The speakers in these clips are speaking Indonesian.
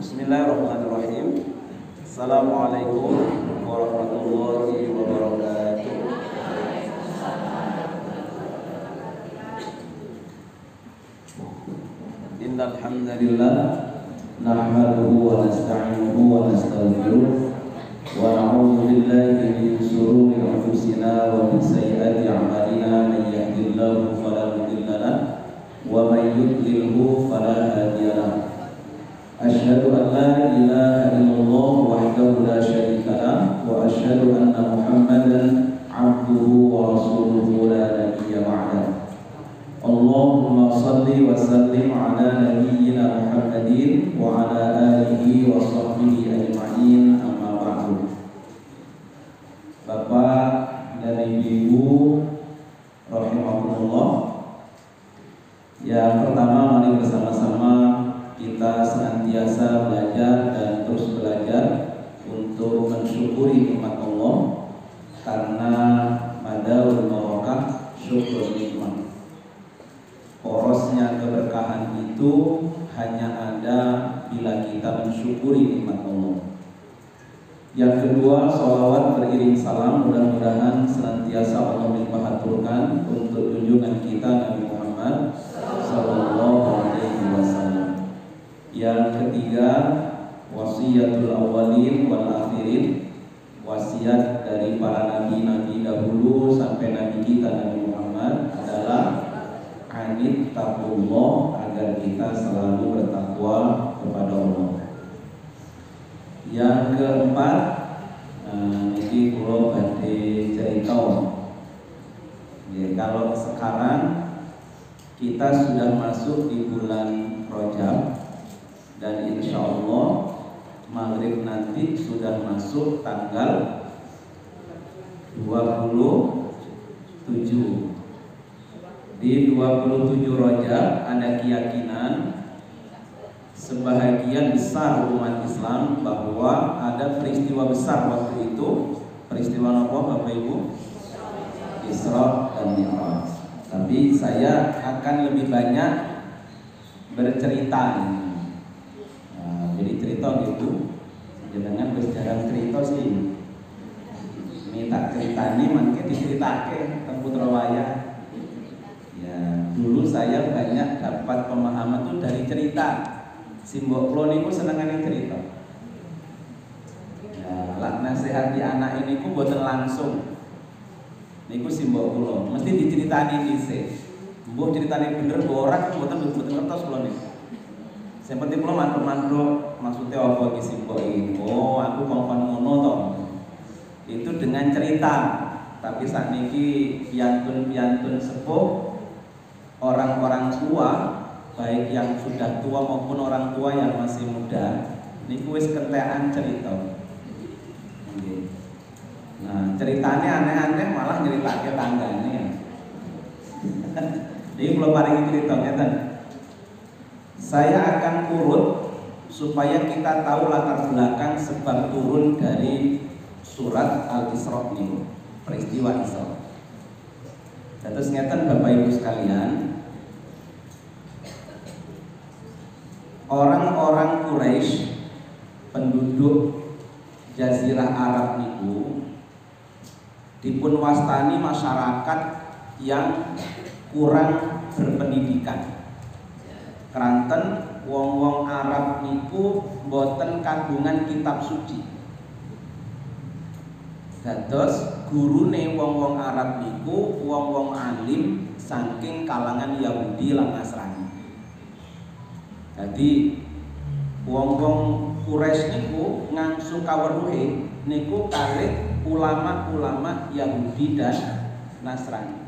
Bismillahirrahmanirrahim. Assalamualaikum warahmatullahi wabarakatuh. Innal hamdalillah nahmaduhu wa nasta'inuhu wa nastaghfiruh wa na'udzu billahi min shururi anfusina wa min sayyiati a'malina. Man yahdihillahu fala mudilla lahu wa man yudlilhu fala hadiya lahu. Asyhadu an la ilaha illallah wahdahu la syarika lah wa asyhadu anna Muhammadan abduhu wa rasuluhu la nabiyya ba'dah. Allahumma shalli wa sallim ala nabiyyina Muhammadin wa ala alihi wa sahbihi ajma'in, amma ba'du. Bapak dan Ibu rahimahullah, yang pertama mari bersama-sama kita senantiasa belajar dan terus belajar untuk mensyukuri nikmat Allah, karena madaul barakah syukur nikmat. Porosnya keberkahan itu hanya ada bila kita mensyukuri nikmat Allah. Yang kedua, sholawat beriring salam mudah-mudahan senantiasa Allah limpahkan untuk junjungan kita Nabi Muhammad sallallahu alaihi wasallam. Yang ketiga, wasiyatul awwalin wal akhirin, wasiat dari para nabi-nabi dahulu sampai nabi kita Nabi Muhammad adalah anit taqullah, agar kita selalu bertakwa kepada Allah. Yang keempat, ini kula badhe cerita. Ya, kalau sekarang kita sudah masuk di bulan Rajab, dan insya Allah maghrib nanti sudah masuk tanggal 27. Di 27 Rajab ada keyakinan sebahagian besar umat Islam bahwa ada peristiwa besar waktu itu. Peristiwa apa Bapak Ibu? Isra dan Mi'raj. Tapi saya akan lebih banyak bercerita ini. Jadi cerita gitu, jangan berjarang cerita sih. Ini tak cerita ini, mungkin diceritake tentang putra wayang. Ya, dulu saya banyak dapat pemahaman tuh dari cerita. Simbok klo niku senengane cerita. Ya, lak nasihati anak ini ku boten langsung. Niku simbok klo, mesti diceritani dhisik. Mbok ceritane bener mbok ora boten ngertos klo niku. Seperti kula mantuk-mantuk, maksudnya apa iki simbok iki? Oh, aku kongkon ngono to. Itu dengan cerita. Tapi sakniki piantun-piantun sepuh, orang-orang tua, baik yang sudah tua maupun orang tua yang masih muda, niku wis kentekan cerita. Nggih. Nah, ceritane aneh-aneh malah nyeritake tanggane. Iki kula paringi cerita ngeten. Saya akan urut supaya kita tahu latar belakang sebab turun dari surat Al-Isra ini, peristiwa Isra. Terus ngeten Bapak Ibu sekalian, orang-orang Quraisy, penduduk Jazirah Arab niku dipun wastani masyarakat yang kurang berpendidikan. Keranten wong-wong Arab niku boten kagungan kitab suci. Dados gurune wong-wong Arab niku wong-wong alim saking kalangan Yahudi lan Nasrani. Jadi wong-wong Quraisy niku ngangsu kaweruhe niku kalih ulama-ulama Yahudi dan Nasrani.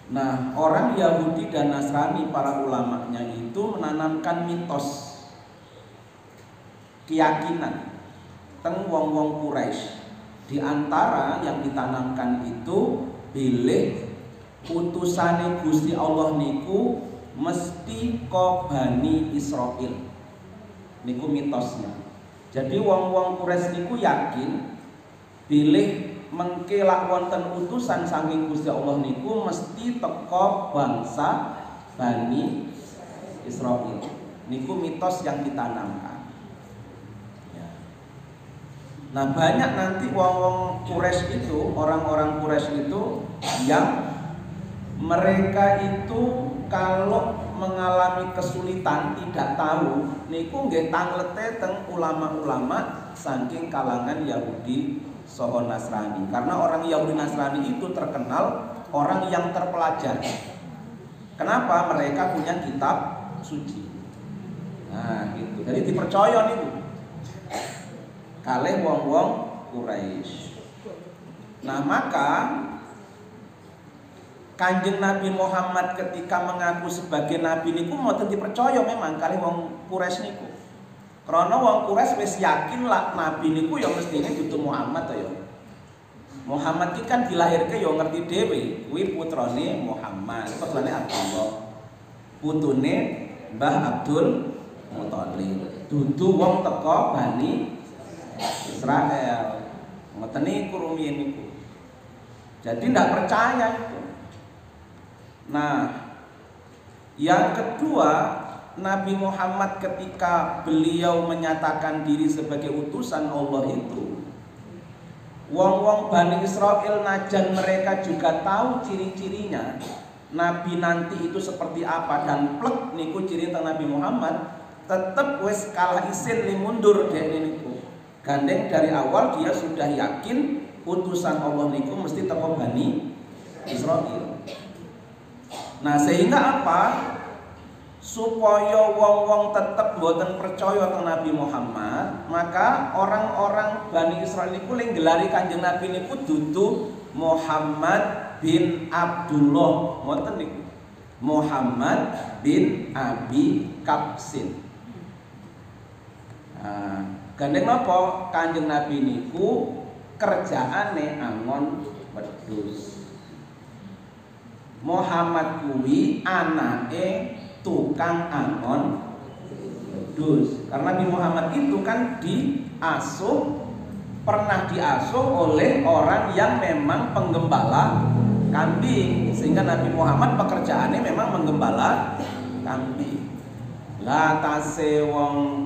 Nah, orang Yahudi dan Nasrani, para ulamanya itu menanamkan mitos, keyakinan teng wong-wong Quraisy. Di antara yang ditanamkan itu bilih utusane Gusti Allah niku mesti ka Bani Israil. Niku mitosnya. Jadi wong-wong Quraisy niku yakin bilih mengke lak wonten utusan saking Gusti Allah niku mesti teka bangsa Bani Israil. Niku mitos yang ditanamkan. Ya. Nah banyak nanti wong-wong Quraisy itu, orang-orang Quraisy itu yang mereka itu kalau mengalami kesulitan tidak tahu niku nggih tanglete teng ulama-ulama saking kalangan Yahudi saha Nasrani. Karena orang Yahudi Nasrani itu terkenal orang yang terpelajar. Kenapa? Mereka punya kitab suci. Nah, gitu. Jadi dipercaya niku kalih wong-wong Quraisy. Nah, maka Kanjeng Nabi Muhammad ketika mengaku sebagai nabi niku mboten dipercaya memang kalih wong Quraisy niku. Karena wong Quraisy wis yakin lah nabi niku ya mestine dudu Muhammad to ya. Muhammad iki kan dilahirke ya ngerti dhewe, kuwi putrane Muhammad, putrane Abdullah. Putune Mbah Abdul Muthalib. Dudu wong teko Bani Israel. Ngoten niku rumiyin niku. Jadi ndak percaya itu. Nah, yang kedua, Nabi Muhammad ketika beliau menyatakan diri sebagai utusan Allah itu, wong-wong Bani Israel najan mereka juga tahu ciri-cirinya Nabi nanti itu seperti apa dan plek niku ciri tentang Nabi Muhammad, tetep wis kalah isin li mundur dek niku. Gandeng dari awal dia sudah yakin utusan Allah niku mesti teko Bani Israel. Nah sehingga apa? Supaya wong-wong tetep mboten percaya teng Nabi Muhammad, maka orang-orang Bani Israil niku ling gelari Kanjeng Nabi niku dudu Muhammad bin Abdullah, ngoten niku. Muhammad bin Abi Kabsin. Nah, gandeng napa Kanjeng Nabi niku kerjaane angon wedhus. Muhammad kuwi anake tukang angon wedhus. Karena Nabi Muhammad itu kan pernah diasuh oleh orang yang memang penggembala kambing, sehingga Nabi Muhammad pekerjaannya memang menggembala kambing. Lah tase wong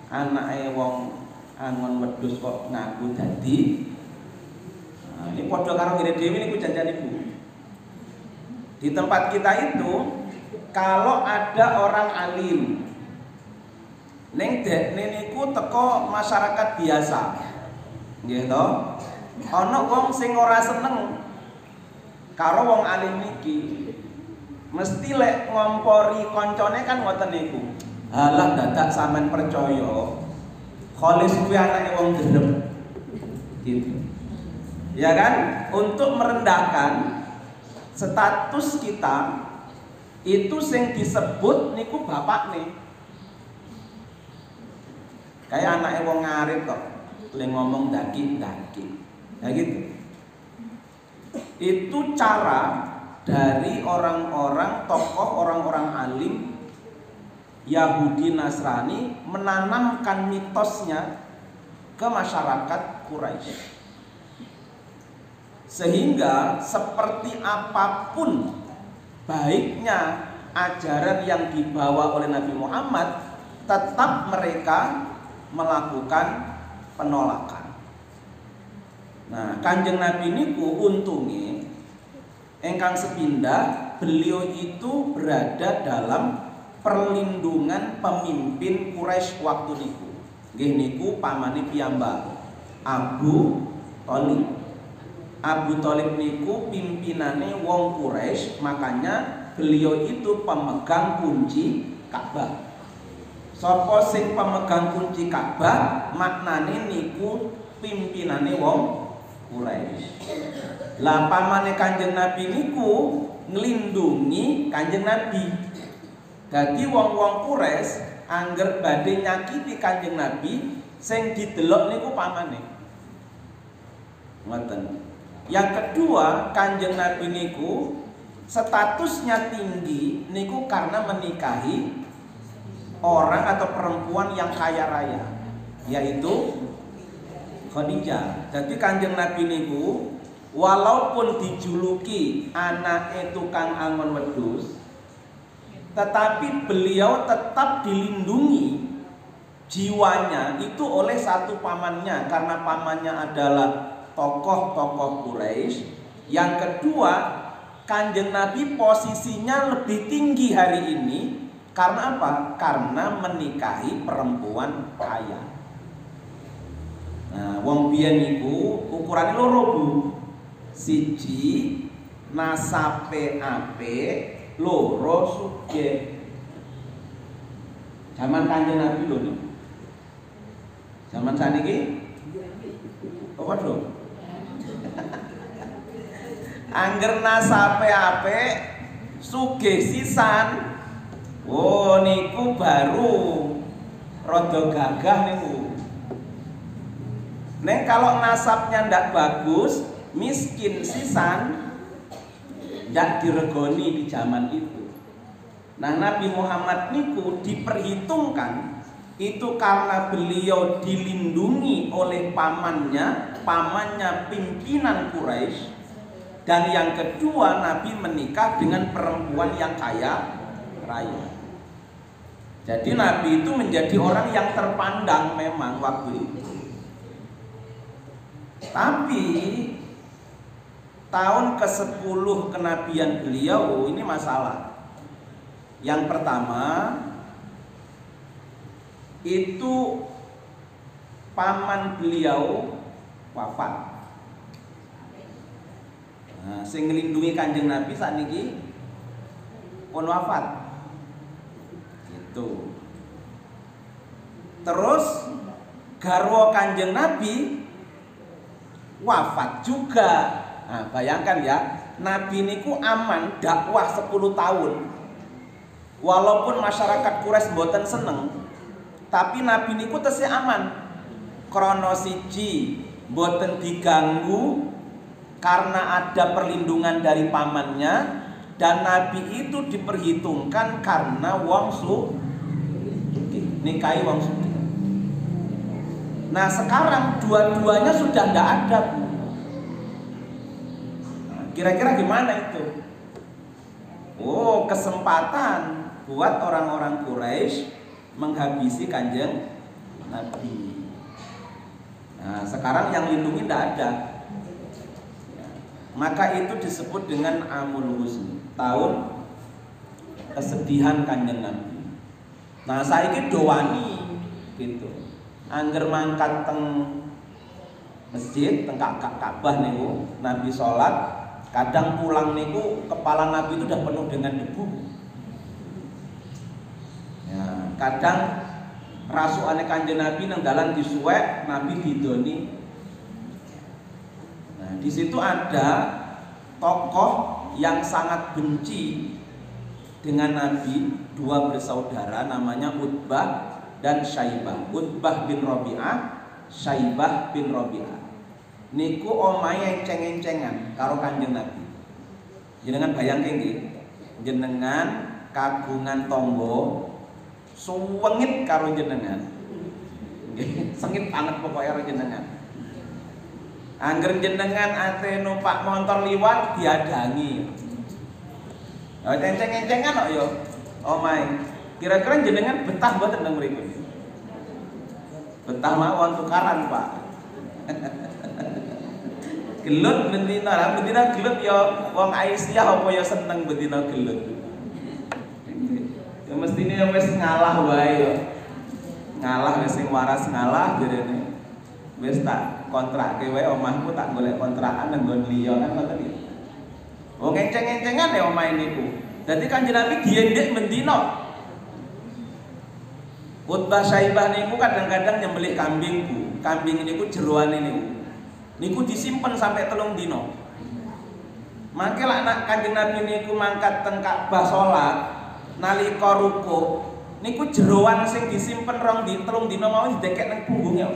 anake wong angon wedhus kok ngaku dadi. Nah, ini padha karo ngene dhewe niku janjan ibu. Di tempat kita itu kalau ada orang alim ning dekne niku teko masyarakat biasa. Nggih to? Ana wong sing ora seneng karo wong alim niki. Mesti lek ngompori koncone kan ngoten niku. Halah dadak sampean percaya. Kholis kuwi anake wong gerem. Gitu. Ya kan? Untuk merendahkan status kita itu sing disebut niku bapak nih. Kayak anake wong ngarit kok leng ngomong daki-daki. Nah gitu. Itu cara dari orang-orang tokoh, orang-orang alim Yahudi Nasrani menanamkan mitosnya ke masyarakat Quraisy. Sehingga seperti apapun baiknya ajaran yang dibawa oleh Nabi Muhammad, tetap mereka melakukan penolakan. Nah, Kanjeng Nabi niku untungnya engkang sepindah beliau itu berada dalam perlindungan pemimpin Quraisy waktu niku. Nggih niku pamane piyambak Abu Thalib. Abu Thalib niku pimpinane wong Quraisy, makanya beliau itu pemegang kunci Ka'bah. Sapa sing pemegang kunci Ka'bah maknane niku pimpinane wong Quraisy. Lah pamane Kanjeng Nabi niku nglindungi Kanjeng Nabi. Dadi wong-wong Quraisy angger badhe nyakiti Kanjeng Nabi sing didelok niku pamane. Ngoten. Yang kedua, Kanjeng Nabi niku statusnya tinggi niku karena menikahi orang atau perempuan yang kaya raya, yaitu Khadijah. Jadi Kanjeng Nabi niku walaupun dijuluki anake tukang angon wedhus, tetapi beliau tetap dilindungi jiwanya itu oleh satu pamannya, karena pamannya adalah tokoh-tokoh Quraisy. Yang kedua, Kanjeng Nabi posisinya lebih tinggi hari ini karena apa? Karena menikahi perempuan kaya. Nah, wong biyen niku ukurane loro, Bu. Siji nasabe apik, loro sugih. Zaman Kanjeng Nabi lho niku. Zaman saniki apa lho? Angger nasabe apik, sugih sisan. Oh niku baru rada gagah niku. Nek kalau nasabnya ndak bagus, miskin sisan, ndak diregoni di zaman itu. Nah, Nabi Muhammad niku diperhitungkan itu karena beliau dilindungi oleh pamannya pimpinan Quraisy. Dan yang kedua, Nabi menikah dengan perempuan yang kaya raya. Jadi Nabi itu menjadi orang yang terpandang memang waktu itu. Tapi tahun ke-10 kenabian beliau ini masalah. Yang pertama itu paman beliau wafat. Nah, sing nglindungi Kanjeng Nabi sakniki pun wafat. Gitu. Terus garwa Kanjeng Nabi wafat juga. Nah, bayangkan ya, Nabi niku aman dakwah 10 tahun. Walaupun masyarakat Quraisy mboten seneng, tapi Nabi niku tesih aman. Krana siji mboten diganggu karena ada perlindungan dari pamannya, dan Nabi itu diperhitungkan karena wong nikahi wong sugih. Nah, sekarang dua-duanya sudah tidak ada, Bu. Nah, kira-kira gimana itu? Oh, kesempatan buat orang-orang Quraisy menghabisi Kanjeng Nabi. Nah, sekarang yang lindungi tidak ada. Maka itu disebut dengan Amul Husn, tahun kesedihan Kanjeng Nabi. Nah, saiki dowani gitu. Angger mangkat teng masjid, teng Ka'bah niku, Nabi sholat, kadang pulang niku kepala Nabi itu udah penuh dengan debu. Ya, kadang rasukane Kanjeng Nabi nang dalan disuwek, Nabi didoni. Di situ ada tokoh yang sangat benci dengan Nabi, dua bersaudara namanya Utbah dan Syaibah. Utbah bin Rabi'ah, Syaibah bin Rabi'ah. Niku omahe enceng-encengan karo Kanjeng Nabi. Jenengan bayangke nggih, jenengan kagungan tangga suwengit karo jenengan. Nggih, sengit banget pokoknya karo jenengan. Angger jenengan ate numpak motor liwat diadangi. Oh, enceng-encengan kok yo. Omahe. Kira-kira jenengan betah mboten teng mriku? Betah mawon tukaran, Pak. Gelut betina, betina gelut yo wong Aisyah apa yo seneng betina gelut. Ya mestine wis ngalah wae yo. Ngalah wis sing waras ngalah derene. Wis tak kontrakke wae omahku, tak golek kontrakan nang nggon liya kan ngoten iki. Wong enceng-encengan ya omahe niku. Dadi Kanjeng Nabi diendek mendina. Utbah Syaibah niku kadang-kadang nyembelih kambing, Bu. Kambing niku jeroane niku. Niku disimpen sampai 3 dina. Mangke lak anak Kanjeng Nabi niku mangkat teng Ka'bah salat, nalika rukuk, niku jeroan sing disimpen 3 dina mau didekek nang punggunge.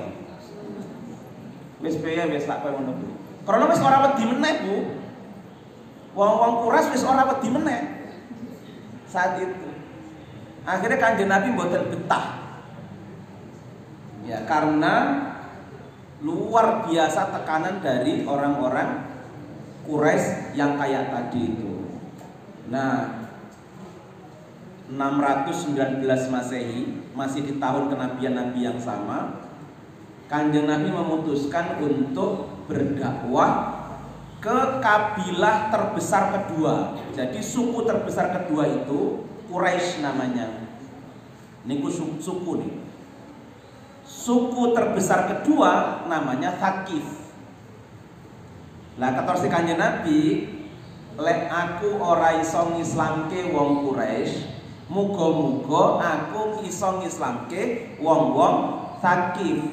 Wis piye wis lak koyo ngono, Bu. Karena wis ora wedi meneh, Bu. Wong-wong Quraisy wis ora wedi meneh. Saat itu. Akhirnya Kanjeng Nabi mboten betah. Ya, karena luar biasa tekanan dari orang-orang Quraisy yang kayak tadi itu. Nah, 619 Masehi, masih di tahun kenabian Nabi yang sama, Kanjeng Nabi memutuskan untuk berdakwah ke kabilah terbesar kedua. Jadi suku terbesar kedua itu Quraisy namanya. Niku suku nih. Suku terbesar kedua namanya Thaqif. Lah ketorsi Kanjeng Nabi, lek aku ora iso ngislamke wong Quraisy, muga-muga aku iso ngislamke wong-wong Thaqif,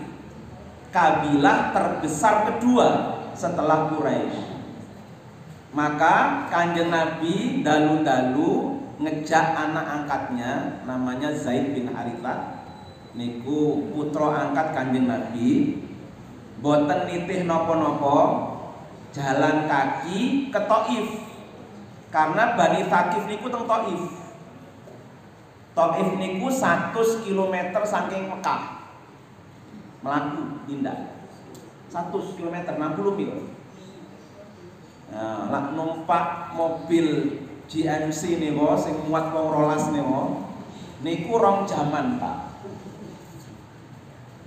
kabilah terbesar kedua setelah Quraisy. Maka Kanjeng Nabi dalu-dalu ngejak anak angkatnya namanya Zaid bin Harithah, niku putra angkat Kanjeng Nabi, boten nitih napa-napa, jalan kaki ke Thaif. Karena Bani Thaqif niku teng Thaif. Thaif niku 100 km saking Mekah. Melaku indah. 100 km 60 mil. Nah, lak numpak mobil GMC niku sing muat wong 12 niku rong jaman, Pak.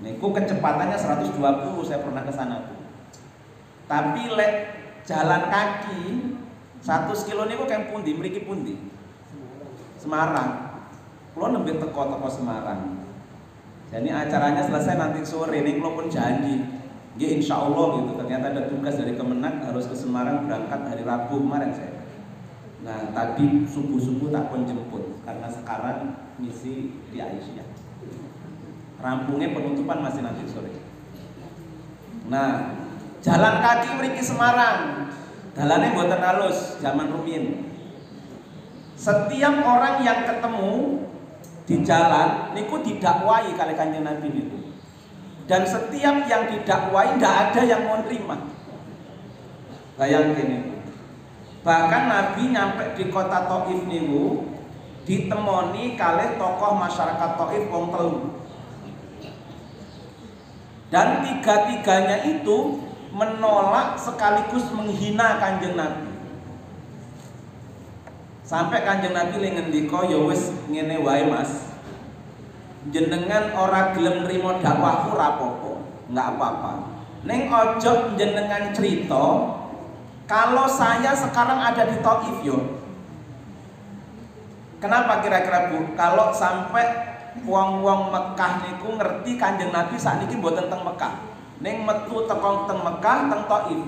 Niku kecepatannya 120, saya pernah ke sana tuh. Tapi lek jalan kaki 100 kilo niku kan pundi, mriki pundi? Semarang. Kulo nembe teko Semarang. Jadi acaranya selesai nanti sore, nih kulo pun janji. Ya insya Allah gitu. Ternyata ada tugas dari Kemenak harus ke Semarang berangkat hari Rabu kemarin saya. Nah tadi subuh tak pun jemput karena sekarang misi di Aisyah. Rampungnya penutupan masih nanti sore. Nah jalan kaki mriki Semarang, dalannya mboten halus, zaman rumiyin. Setiap orang yang ketemu di jalan niku didakwai kali Kanjeng Nabi niku. Dan setiap yang didakwai tidak ada yang mau terima. Bayangin itu. Bahkan Nabi nyampe di kota Thaif niku ditemoni kalih tokoh masyarakat Thaif wong telu. Dan tiga-tiganya itu menolak sekaligus menghina Kanjeng Nabi. Sampai Kanjeng Nabi ngendika, ya wis ngene wae Mas. Jenengan ora gelem nrimo dakwahku ora apa-apa, enggak apa-apa. Ning ojo jenengan cerita kalau saya sekarang ada di Thaif yo. Kenapa kira-kira Bu? Kalau sampai wong-wong Mekah niku ngerti Kanjeng Nabi sakniki mboten teng Mekah. Ning metu teko teng Mekah teng Thaif.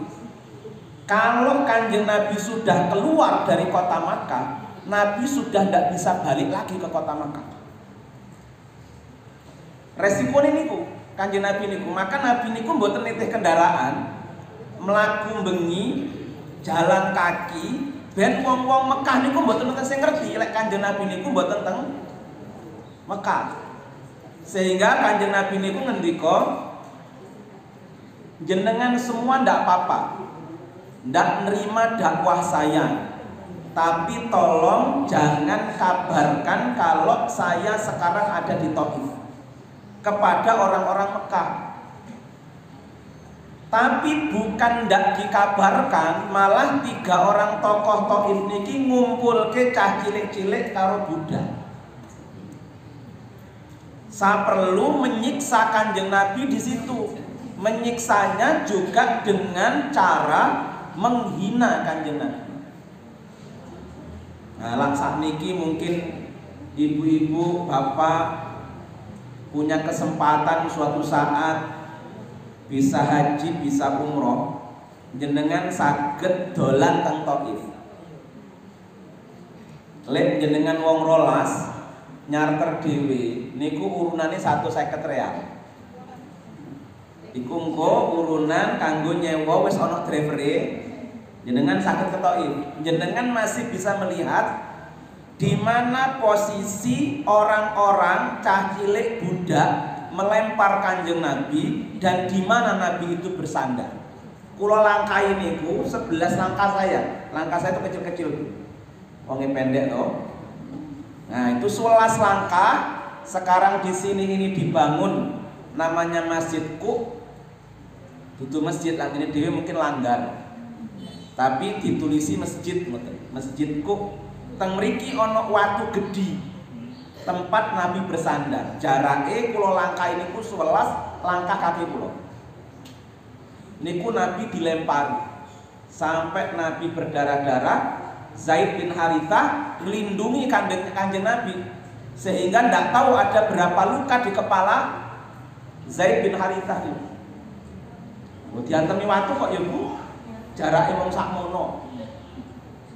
Kalau Kanjeng Nabi sudah keluar dari kota Makkah, Nabi sudah tidak bisa balik lagi ke kota Makkah. Resiko niku Kanjeng Nabi niku, maka Nabi niku mboten nitih kendaraan, mlaku bengi, jalan kaki, ben wong-wong Mekah niku mboten sing ngerti lek Kanjeng Nabi niku mboten teng Mekah. Sehingga Kanjeng Nabi niku ngendika, jenengan semua ndak apa-apa, ndak nerima dakwah saya, tapi tolong jangan kabarkan kalau saya sekarang ada di Thaif kepada orang-orang Mekah. Tapi bukan ndak dikabarkan, malah 3 orang tokoh Thaif niki ngumpulke cah cilik-cilik karo budak. Saya perlu menyiksa Kanjeng Nabi di situ. Menyiksanya juga dengan cara menghina Kanjeng Nabi. Nah, laksak niki mungkin ibu-ibu, bapak punya kesempatan suatu saat bisa haji, bisa umroh, jenengan saged dolan teng Thaif. Lek jenengan wong rolas nyarter dhewe niku urunane 150 real. Iku engko urunan kanggo nyewa wis ana drivere, jenengan saged ke Thaif. Jenengan masih bisa melihat di mana posisi orang-orang cah cilik budak melempar Kanjeng Nabi dan di mana Nabi itu bersandar. Kula langkai niku 11 langkah saya. Langkah saya itu kecil-kecil. Wonge pendek toh. Nah, itu 11 langkah. Sekarang di sini ini dibangun namanya Masjid Qub. Itu masjid artinya dhewe mungkin langgar. Tapi ditulisi masjid, Masjid Qub. Teng mriki ana watu gedhi tempat Nabi bersandar. Jarake kula langkah niku 11 langkah kaki kula. Niku Nabi dilempari sampai Nabi berdarah-darah. Zaid bin Harithah melindungi kanjeng Nabi sehingga tidak tahu ada berapa luka di kepala Zaid bin Harithah itu. Diantemi watu kok ya Bu, jaraknya wong sakmono.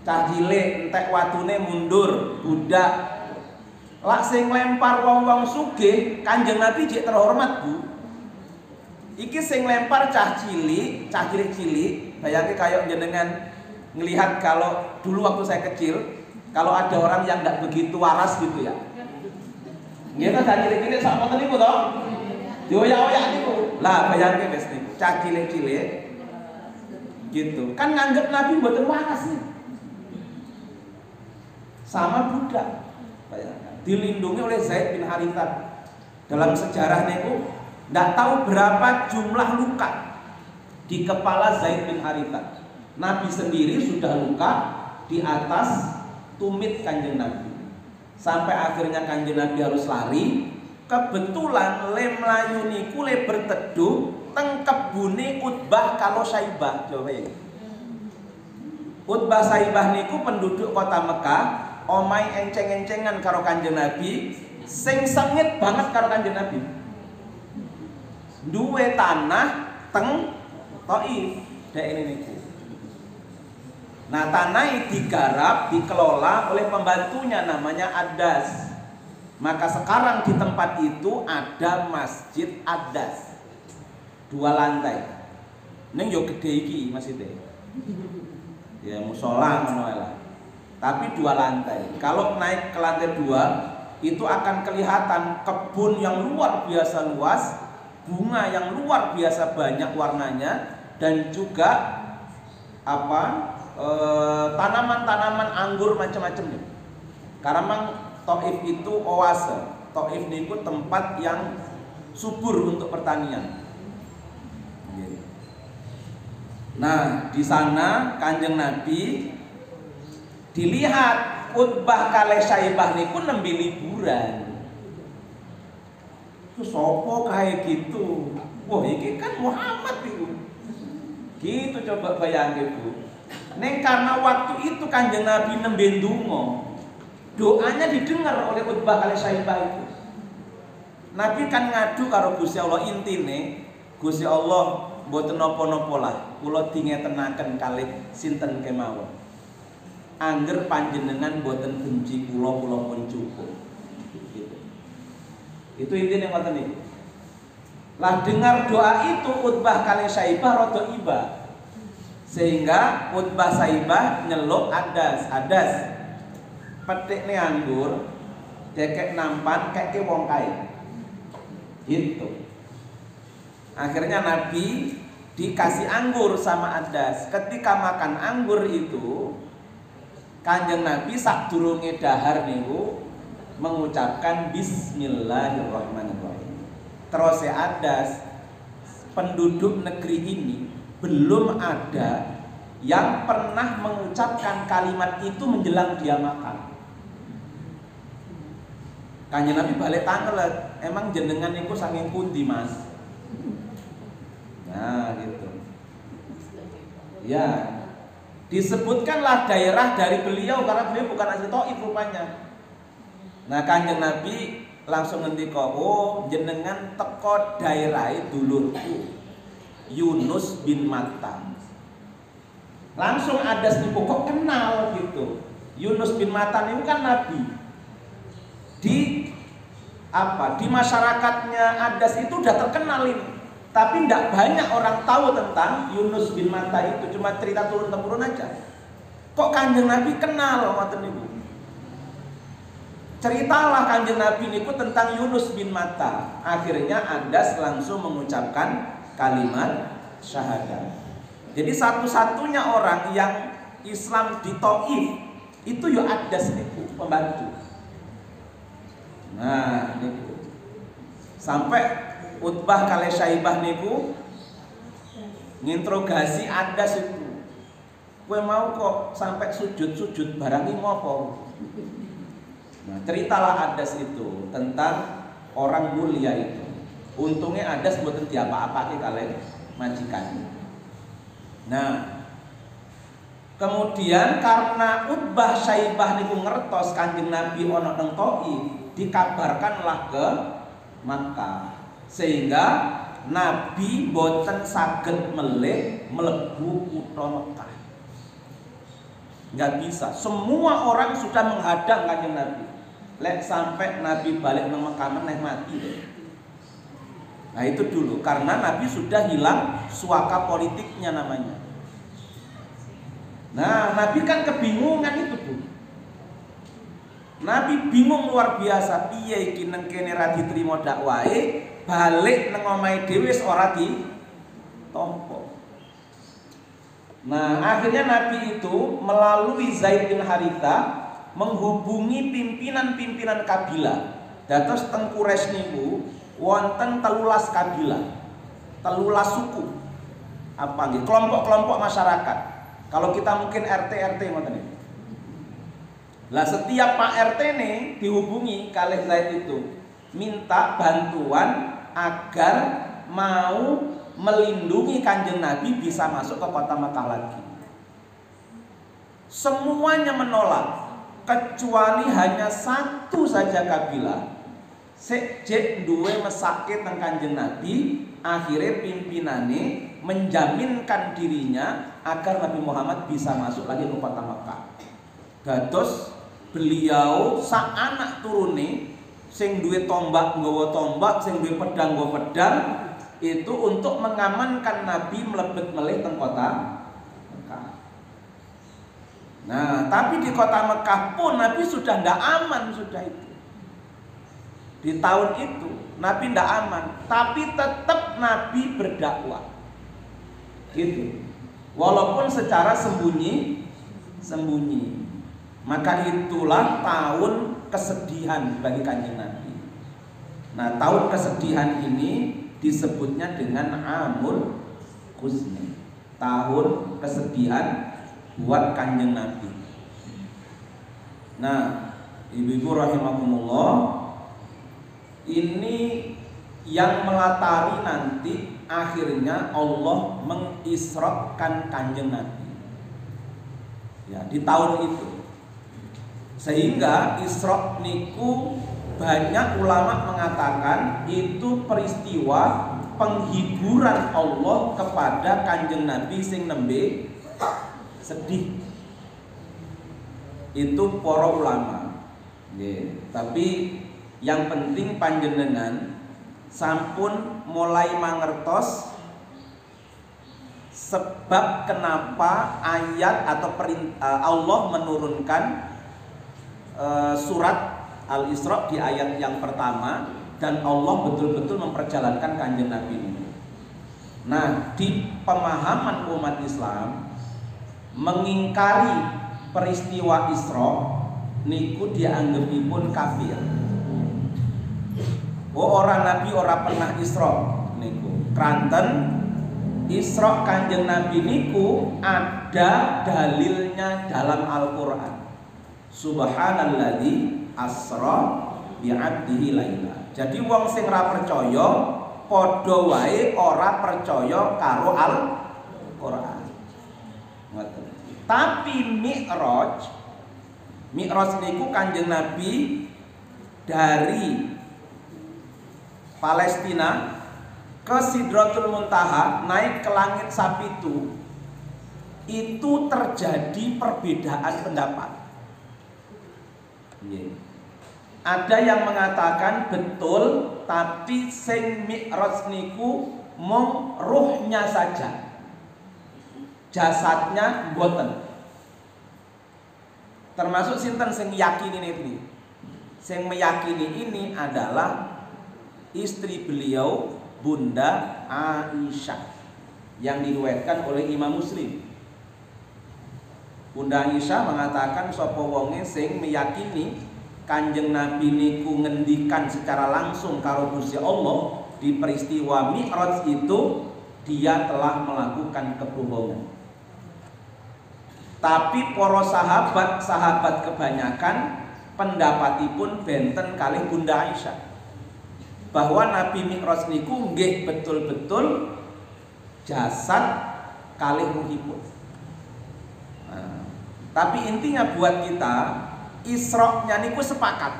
Cah cilik entek watune mundur, budak. Lak sing lempar wong-wong sugih, kanjeng Nabi jek terhormat Bu. Iki sing lempar cah cilik bayangke kayak jenengan ngelihat kalau dulu waktu saya kecil, kalau ada orang yang nggak begitu waras gitu ya. Nggih ta cah cilik-cilik sak moten niku to. Dioyak-oyak niku. Lah bayangke wis niku, cah cilik-cilik gitu. Kan nganggep Nabi mboten waras nih. Sama budak. Bayangkan, dilindungi oleh Zaid bin Harithah. Dalam sejarah niku nggak tahu berapa jumlah luka di kepala Zaid bin Harithah. Nabi sendiri sudah luka di atas tumit kanjeng Nabi. Sampai akhirnya kanjeng Nabi harus lari. Kebetulan le mlayu niku le berteduh teng kebune Utbah karo Saibah. Coba ya. Utbah Saibah niku penduduk kota Mekah, omai enceng-encengan karo kanjeng Nabi, sing sengit banget karo kanjeng Nabi. Duwe tanah teng Thaif, dek ini niku. Nah, tanah digarap, dikelola oleh pembantunya namanya Adas. Maka sekarang di tempat itu ada Masjid Adas. 2 lantai. Ning yo gede iki masjidnya. Ya musola ngono lah. Tapi 2 lantai. Kalau naik ke lantai 2 itu akan kelihatan kebun yang luar biasa luas, bunga yang luar biasa banyak warnanya, dan juga tanaman-tanaman anggur macam-macam nih. Karena memang Thaif itu oase. Thaif niku tempat yang subur untuk pertanian. Nah, di sana kanjeng Nabi dilihat Utbah kali Saibah niku nembe liburan. Ku sopo kayak gitu. Wah, iki kan Muhammad itu. Gitu coba bayangin Bu. Neng karena waktu itu kanjeng Nabi nembe ndonga, doanya didengar oleh Utbah kali Saibah itu. Nabi kan ngadu karo Gusti Allah, intine Gusti Allah mboten napa-napa lah, kula dingetenaken kalih sinten kemawon. Angger panjenengan mboten benci kula pun cukup. Gitu. Itu intine ngoten niku. Lah dengar doa itu Utbah kali Saibah rada iba. Sehingga Utbah Saibah nyeluk Adas. Petik nih anggur, dekek nampan kayak wong kae. Gitu. Akhirnya Nabi dikasih anggur sama Adas. Ketika makan anggur itu, kanjeng Nabi sadurunge dahar niku mengucapkan Bismillahirrahmanirrahim. Terus Adas, penduduk negeri ini belum ada yang pernah mengucapkan kalimat itu menjelang dia makan. Kanjeng Nabi balik tanglet, emang jenengan niku saking pundi Mas? Nah gitu. Ya, disebutkanlah daerah dari beliau karena beliau bukan asli Thaif rupanya. Nah kanjeng Nabi langsung ngendika, oh jenengan teko daerah dulurku Yunus bin Matta. Langsung Adas niku kok kenal gitu. Yunus bin Matta ini kan Nabi. Di masyarakatnya Adas itu udah terkenal ini. Tapi tidak banyak orang tahu tentang Yunus bin Matta itu, cuma cerita turun-temurun aja. Kok kanjeng Nabi kenal ngoten niku? Ceritalah kanjeng Nabi niku tentang Yunus bin Matta. Akhirnya Adas langsung mengucapkan kalimat syahadat. Jadi satu-satunya orang yang Islam di Thaif itu ya Adas niku, pembantu. Nah, niku. Sampai Utbah kali Saibah niku nginterogasi Adas itu. Kowe mau kok sampai sujud-sujud barang iki ngopo? Nah, ceritalah Adas itu tentang orang mulia itu. Untungnya Adas mboten diapa-apake kalih majikan. Nah, kemudian karena Utbah Syaibah niku ngertos Kanjeng Nabi ana teng Thaif, dikabarkanlah ke Makkah. Sehingga Nabi boten saged melih mlebu kutha Mekah. Nggak bisa. Semua orang sudah menghadang Kanjeng Nabi. Lek sampai Nabi balik nang Mekah meneh mati. Nah itu dulu karena Nabi sudah hilang suaka politiknya namanya. Nah Nabi kan kebingungan itu Bu. Nabi bingung luar biasa, piye iki nang kene ra diterima dakwahe, balik nang omahe dhewe wis ora ditampa. Nah, akhirnya Nabi itu melalui Zaid bin Haritha menghubungi pimpinan-pimpinan kabilah. Dados teng Quraisy niku wonten 13 kabilah, 13 suku. Apa nggih? Kelompok-kelompok masyarakat. Kalau kita mungkin RT ngoten niku. Lah setiap Pak RT nih dihubungi kalih Zaid itu minta bantuan agar mau melindungi Kanjeng Nabi bisa masuk ke kota Makkah lagi. Semuanya menolak kecuali hanya satu saja kabilah sejak duwe mesake teng Kanjeng Nabi. Akhirnya pimpinane menjaminkan dirinya agar Nabi Muhammad bisa masuk lagi ke kota Makkah. Dados beliau sak anak turune sing duwe tombak nggawa tombak, sing duwe pedang nggawa pedang, itu untuk mengamankan Nabi melebet melih teng kota Mekah. Nah, tapi di kota Mekah pun Nabi sudah ndak aman sudah itu. Di tahun itu Nabi ndak aman, tapi tetap Nabi berdakwah. Gitu. Walaupun secara sembunyi. Maka itulah tahun kesedihan bagi Kanjeng Nabi. Nah, tahun kesedihan ini disebutnya dengan Amul Huzni, tahun kesedihan buat Kanjeng Nabi. Nah, ibu-ibu rahimakumullah, ini yang melatari nanti akhirnya Allah mengisrakan Kanjeng Nabi. Ya, di tahun itu. Sehingga Isra niku banyak ulama mengatakan itu peristiwa penghiburan Allah kepada Kanjeng Nabi sing nembe sedih. Itu para ulama. Tapi yang penting panjenengan sampun mulai mangertos sebab kenapa ayat atau Allah menurunkan surat Al-Isra di ayat yang pertama, dan Allah betul-betul memperjalankan Kanjeng Nabi ini. Nah, di pemahaman umat Islam mengingkari peristiwa Isra niku dianggapipun kafir. Oh, orang Nabi ora pernah Isra niku. Kranten Isra Kanjeng Nabi niku ada dalilnya dalam Al-Qur'an. Subhanalladzi asra bi'abdihi laila. Jadi wong sing ra percaya padha wae ora percaya karo Al-Qur'an. Ngoten. Tapi Mi'raj niku Kanjeng Nabi dari Palestina ke Sidratul Muntaha naik ke langit sapitu, itu terjadi perbedaan pendapat. Ada yang mengatakan betul, tapi sing Mi'raj niku mung ruhnya saja, jasadnya mboten. Termasuk sinten sing yakini ini? Sing meyakini ini adalah istri beliau, Bunda Aisyah, yang diriwayatkan oleh Imam Muslim. Bunda Aisyah mengatakan sapa wonge sing meyakini Kanjeng Nabi niku ngendikan secara langsung karo Gusti Allah di peristiwa Mi'raj itu, dia telah melakukan kebohongan. Tapi para sahabat kebanyakan pendapatipun benten kalih Bunda Aisyah bahwa Nabi Mi'raj niku nggih betul-betul jasad kalih ruhipun. Nah, tapi intinya buat kita Isra-nya niku sepakat.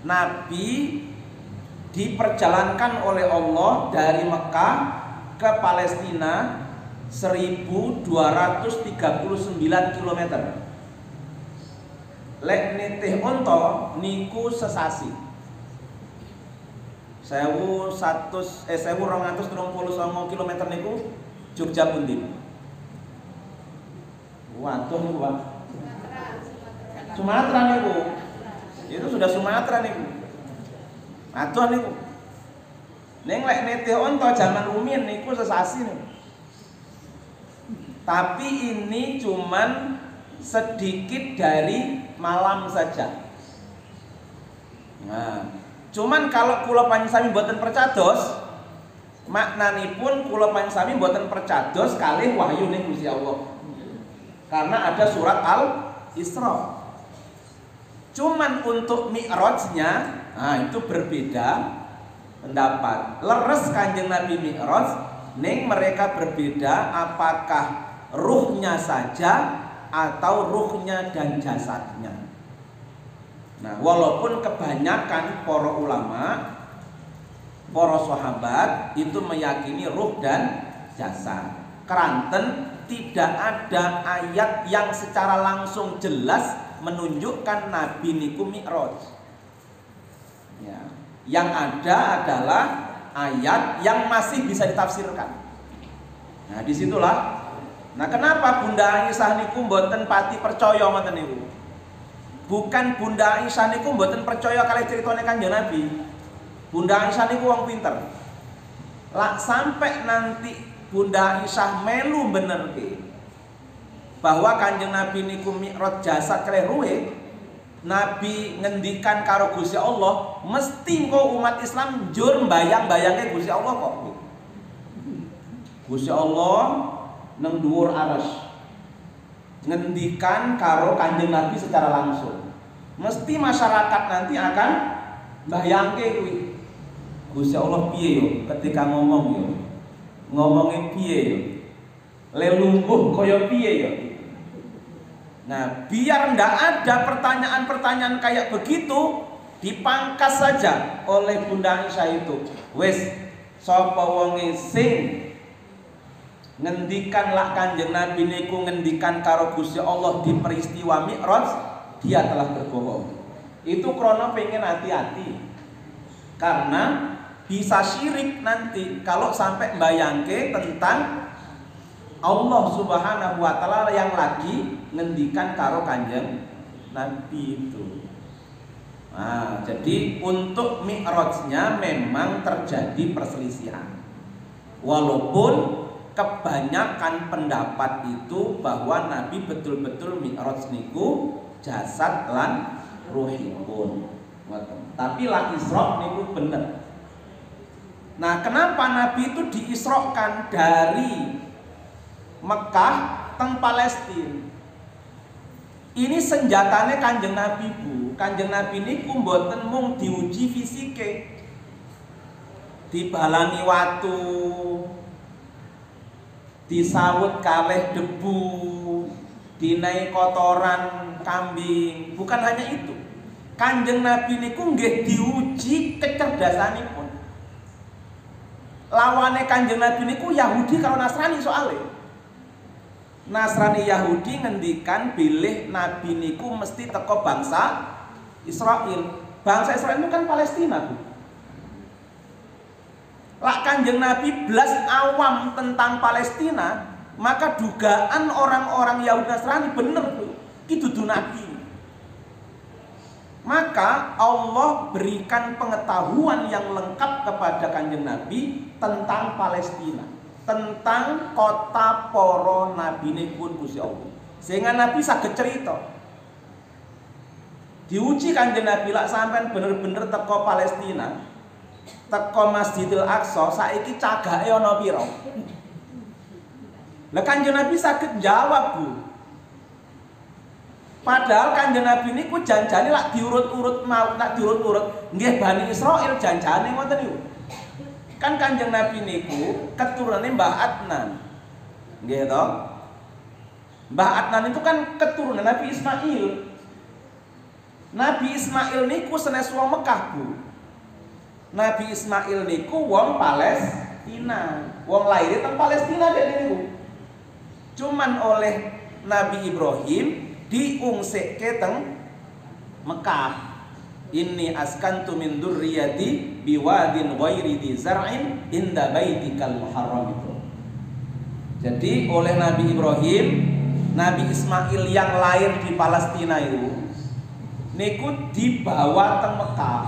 Nabi diperjalankan oleh Allah dari Mekah ke Palestina 1239 km. Lek nitih unta niku sesasi. 1239 km niku Jogja pundi? Waduh niku, Pak. Sumatera niku. Itu sudah Sumatera niku. Aduh niku. Ning lek nitih unta zaman rumiyin niku sesasi niku. Tapi ini cuman sedikit dari malam saja. Nah, cuman kalau kula panjenengan mboten percados, maknanipun kula panjenengan mboten percados kalih wahyune Gusti Allah. Karena ada surat Al-Isra. Cuman untuk Mi'rajnya, nah itu berbeda pendapat. Leres Kanjeng Nabi Mi'raj, ning mereka berbeda apakah ruhnya saja atau ruhnya dan jasadnya. Nah, walaupun kebanyakan para ulama, para sahabat itu meyakini ruh dan jasad. Keranten tidak ada ayat yang secara langsung jelas menunjukkan Nabi niku Mi'raj. Ya, yang ada adalah ayat yang masih bisa ditafsirkan. Nah, disitulah. Nah, kenapa Bunda Aisyah niku mboten pati percaya ngoten niku? Bukan Bunda Aisyah niku mboten percaya kalih critane Kanjeng Nabi. Bunda Aisyah niku wong pinter. Lak sampai nanti Bunda Aisyah melu benerke bahwa Kanjeng Nabi niku Mi'raj jasad kalih ruhe, Nabi ngendikan karo Gusti Allah, mesti kok umat Islam njur mbayang-bayange Gusti Allah kok. Gusti Allah nang dhuwur arsy ngendikan karo Kanjeng Nabi secara langsung. Mesti masyarakat nanti akan mbayangke kuwi. Gusti Allah piye yo ketika ngomong yo? Ngomongin piye yo? Lelungguh kaya piye yo? Nah, biar ndak ada pertanyaan-pertanyaan kayak begitu, dipangkas saja oleh Bunda Aisyah itu. Wis sapa wonge sing ngendikan lah Kanjeng Nabi niku ngendikan karo Gusti Allah di peristiwa Mi'raj, dia telah berbohong. Itu krono pengen hati-hati. Karena bisa syirik nanti kalau sampai bayangke tentang Allah Subhanahu wa taala yang lagi ngendikan karo Kanjeng Nabi itu. Nah, jadi untuk Mi'rajnya memang terjadi perselisihan. Walaupun kebanyakan pendapat itu bahwa Nabi betul-betul Mi'raj niku jasad lan ruhipun. Tapi la Isra niku bener. Nah, kenapa Nabi itu diisrokan dari Mekah teng Palestina? Ini senjatanya Kanjeng Nabi, Bu. Kanjeng Nabi niku mboten mung diuji fisike. Dibalangi watu, disawut kalih debu, dinai kotoran kambing. Bukan hanya itu. Kanjeng Nabi niku nggih diuji kecerdasanipun. Lawane Kanjeng Nabi niku Yahudi karo Nasrani soalnya. Nasrani Yahudi ngendikan bilih Nabi niku mesti teko bangsa Israel. Bangsa Israel itu kan Palestina, Bu. Lak Kanjeng Nabi belas awam tentang Palestina, maka dugaan orang-orang Yahudi Nasrani bener tuh, itu dudu Nabi. Maka Allah berikan pengetahuan yang lengkap kepada Kanjeng Nabi tentang Palestina, tentang kota para nabine pun Gusti Allah. Sehingga Nabi saged cerita. Diuji Kanjeng Nabi lak sampean bener-bener teko Palestina, teko Masjidil Aqsa, saiki cagake ana pira? Lah Kanjeng Nabi saged jawab, Bu. Padahal Kanjeng Nabi niku janjane lak diurut-urut mau nak diurut-urut nggih Bani Israil janjane ngoten niku. Kan Kanjeng Nabi niku keturunane Mbah Adnan. Nggih to? Mbah Adnan itu kan keturunan Nabi Ismail. Nabi Ismail niku senes wong Mekah, Bu. Nabi Ismail niku wong Palestina. Wong lahir teng Palestina dek niku. Cuman oleh Nabi Ibrahim diungsikke teng Mekah. Inni askantu min dzurriyyati biwadin ghairi dzi zar'in inda baitikal muharram itu. Jadi oleh Nabi Ibrahim, Nabi Ismail yang lahir di Palestina itu niku dibawa teng Mekah.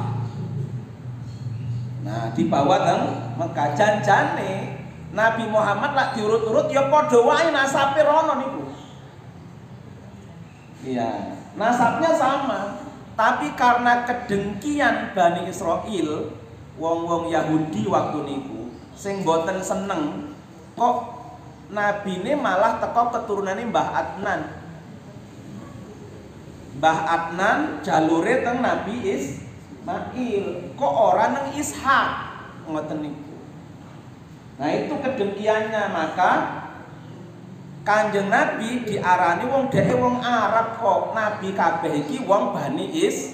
Nah, dibawa teng Mekah janjane Nabi Muhammad lak diurut-urut ya padha wae nasabe rono niku. Iya, nasabnya sama, tapi karena kedengkian Bani Israil, wong-wong Yahudi waktu niku, sing boten seneng, kok nabine malah teko keturunane Mbah Adnan. Mbah Adnan jalure teng Nabi Ismail, kok ora nang Ishak, ngoten niku. Nah itu kedengkiannya, maka Kanjeng Nabi diarani wong dhewe wong Arab kok, Nabi kabeh iki wong Bani Israil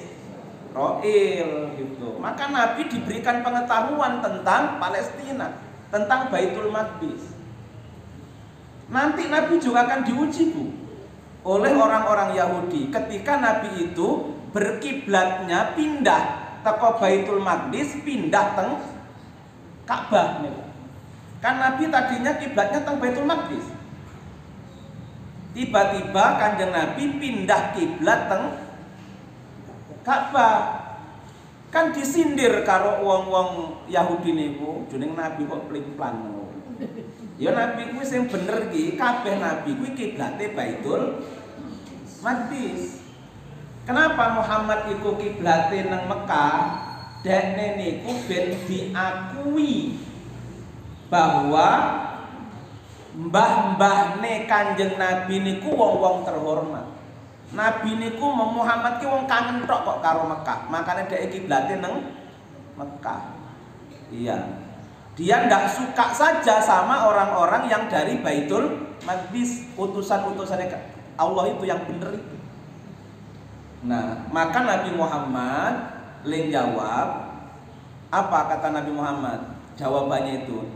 gitu. Maka Nabi diberikan pengetahuan tentang Palestina, tentang Baitul Maqdis. Nanti Nabi juga akan diuji, Bu, oleh orang-orang Yahudi ketika Nabi itu berkiblatnya pindah teko Baitul Maqdis pindah teng Ka'bah nih. Kan Nabi tadinya kiblatnya teng Baitul Maqdis. Tiba-tiba Kanjeng Nabi pindah kiblat teng Ka'bah. Kan disindir karo wong-wong Yahudi niku, jeneng Nabi kok pling-plang ngono. Ya Nabi kuwi sing bener iki, kabeh Nabi kuwi kiblate Baitul Maqdis. Kenapa Muhammad iku kiblate nang Mekah? Dekne niku ben diakui bahwa mbah-mbahne Kanjeng Nabi niku wong-wong terhormat. Nabi niku Muhammad ki wong kangen tok kok karo Mekah. Makanya dhek kiblate nang Mekah. Iya. Dia ndak suka saja sama orang-orang yang dari Baitul Maqdis, utusan-utusannya Allah itu yang bener itu. Nah, maka Nabi Muhammad leng jawab, apa kata Nabi Muhammad? Jawabannya itu,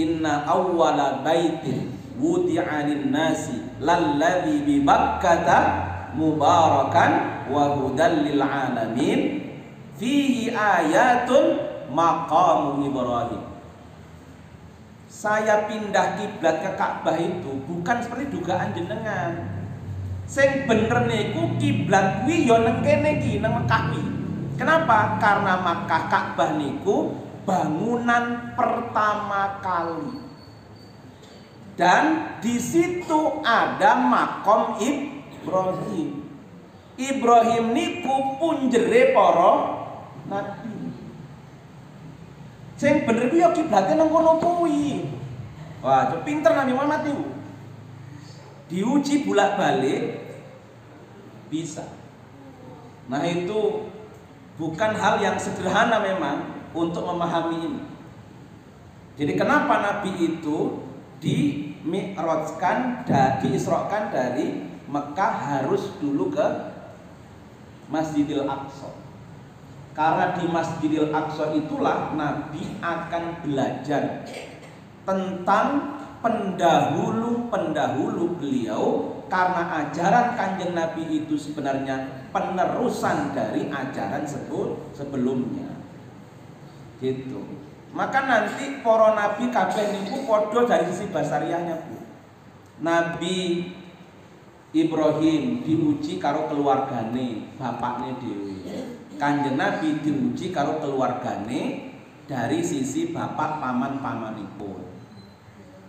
inna awwala baitin wudi'a lin-nasi lalladzi bi Bakkata mubarakan wa hudal lil alamin fihi ayatun maqamu Ibrahim. Saya pindah kiblat ke Ka'bah itu bukan seperti dugaan jenengan. Sing bener niku kiblat kuwi ya nang kene iki nang Mekah iki. Kenapa? Karena Makkah Ka'bah niku bangunan pertama kali. Dan di situ ada makom Ibrahim. Ibrahim niku punjere para nabi. Sing bener kuwi ya kiblate nang kono kuwi. Wah, pinter Nabi Muhammad niku. Diuji bolak-balik bisa. Nah, itu bukan hal yang sederhana memang untuk memahami ini. Jadi kenapa Nabi itu diisrokan dari Mekah harus dulu ke Masjidil Aqsa. Karena di Masjidil Aqsa itulah Nabi akan belajar tentang pendahulu-pendahulu beliau, karena ajaran Kanjeng Nabi itu sebenarnya penerusan dari ajaran sebelumnya. Gitu. Maka nanti para nabi kabeh niku padha dari sisi basariahnya, Bu. Nabi Ibrahim diuji karo keluargane, bapakne dhewe. Kanjeng Nabi diuji karo keluargane dari sisi bapak paman-pamanipun.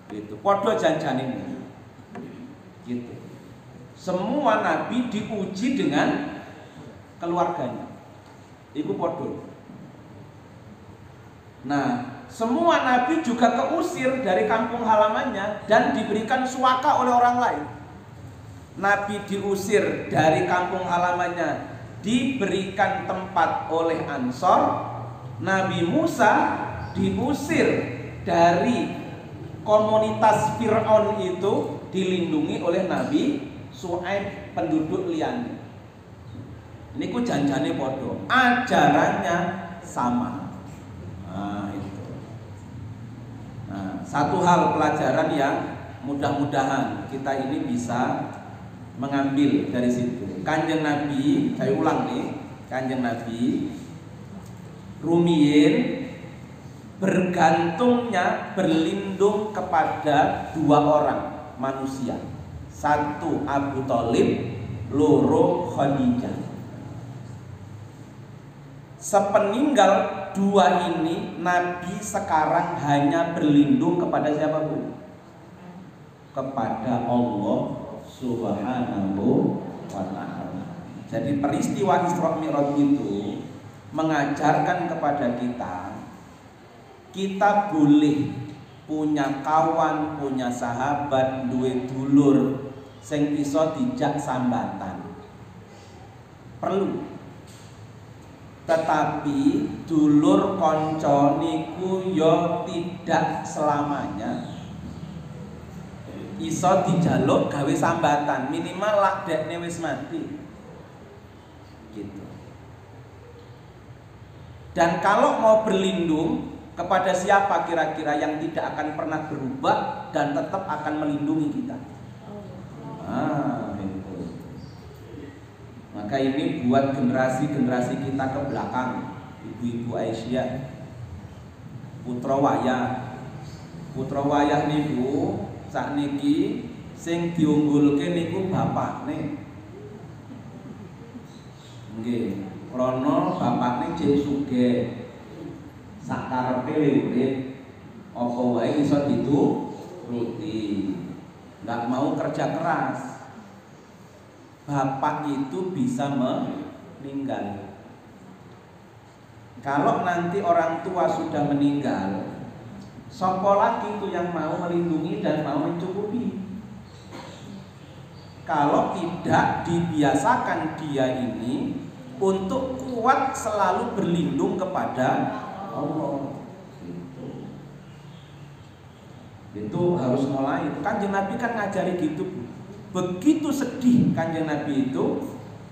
Gitu. Padha janjane. Gitu. Semua nabi diuji dengan keluarganya. Iku padha. Nah, semua nabi juga keusir dari kampung halamannya dan diberikan suaka oleh orang lain. Nabi diusir dari kampung halamannya, diberikan tempat oleh Ansor. Nabi Musa diusir dari komunitas Fir'aun itu, dilindungi oleh Nabi Syuaib, penduduk liane. Ini ku janjane podo, ajarannya sama. Nah, itu. Nah, satu hal pelajaran yang mudah-mudahan kita ini bisa mengambil dari situ. Kanjeng Nabi, saya ulang nih, Kanjeng Nabi rumiyin bergantungnya, berlindung kepada dua orang manusia. Satu Abu Thalib, loro Khadijah. Sepeninggal dua ini, Nabi sekarang hanya berlindung kepada siapa, Bu? Kepada Allah Subhanahu wa ta'ala. Jadi peristiwa Isra Mi'raj itu mengajarkan kepada kita boleh punya kawan, punya sahabat, duwe dulur sing bisa dijak sambatan. Perlu. Tetapi dulur konco niku yo tidak selamanya iso dijaluk gawe sambatan, minimal lak dekne wis mati. Gitu. Dan kalau mau berlindung kepada siapa kira-kira yang tidak akan pernah berubah dan tetap akan melindungi kita? Itu. Maka ini buat generasi-generasi kita ke belakang, ibu-ibu Aisyah, putra wayah niku sakniki sing diunggulke niku bapakne. Nggih, krana bapakne jek sugih. Sakarepe urip apa wae iso dituruti. Enggak mau kerja keras. Bapak itu bisa meninggal. Kalau nanti orang tua sudah meninggal, sapa lagi itu yang mau melindungi dan mau mencukupi? Kalau tidak dibiasakan dia ini untuk kuat selalu berlindung kepada Allah. Itu harus mulai. Kanjeng Nabi kan ngajari gitu. Begitu sedih Kanjeng Nabi itu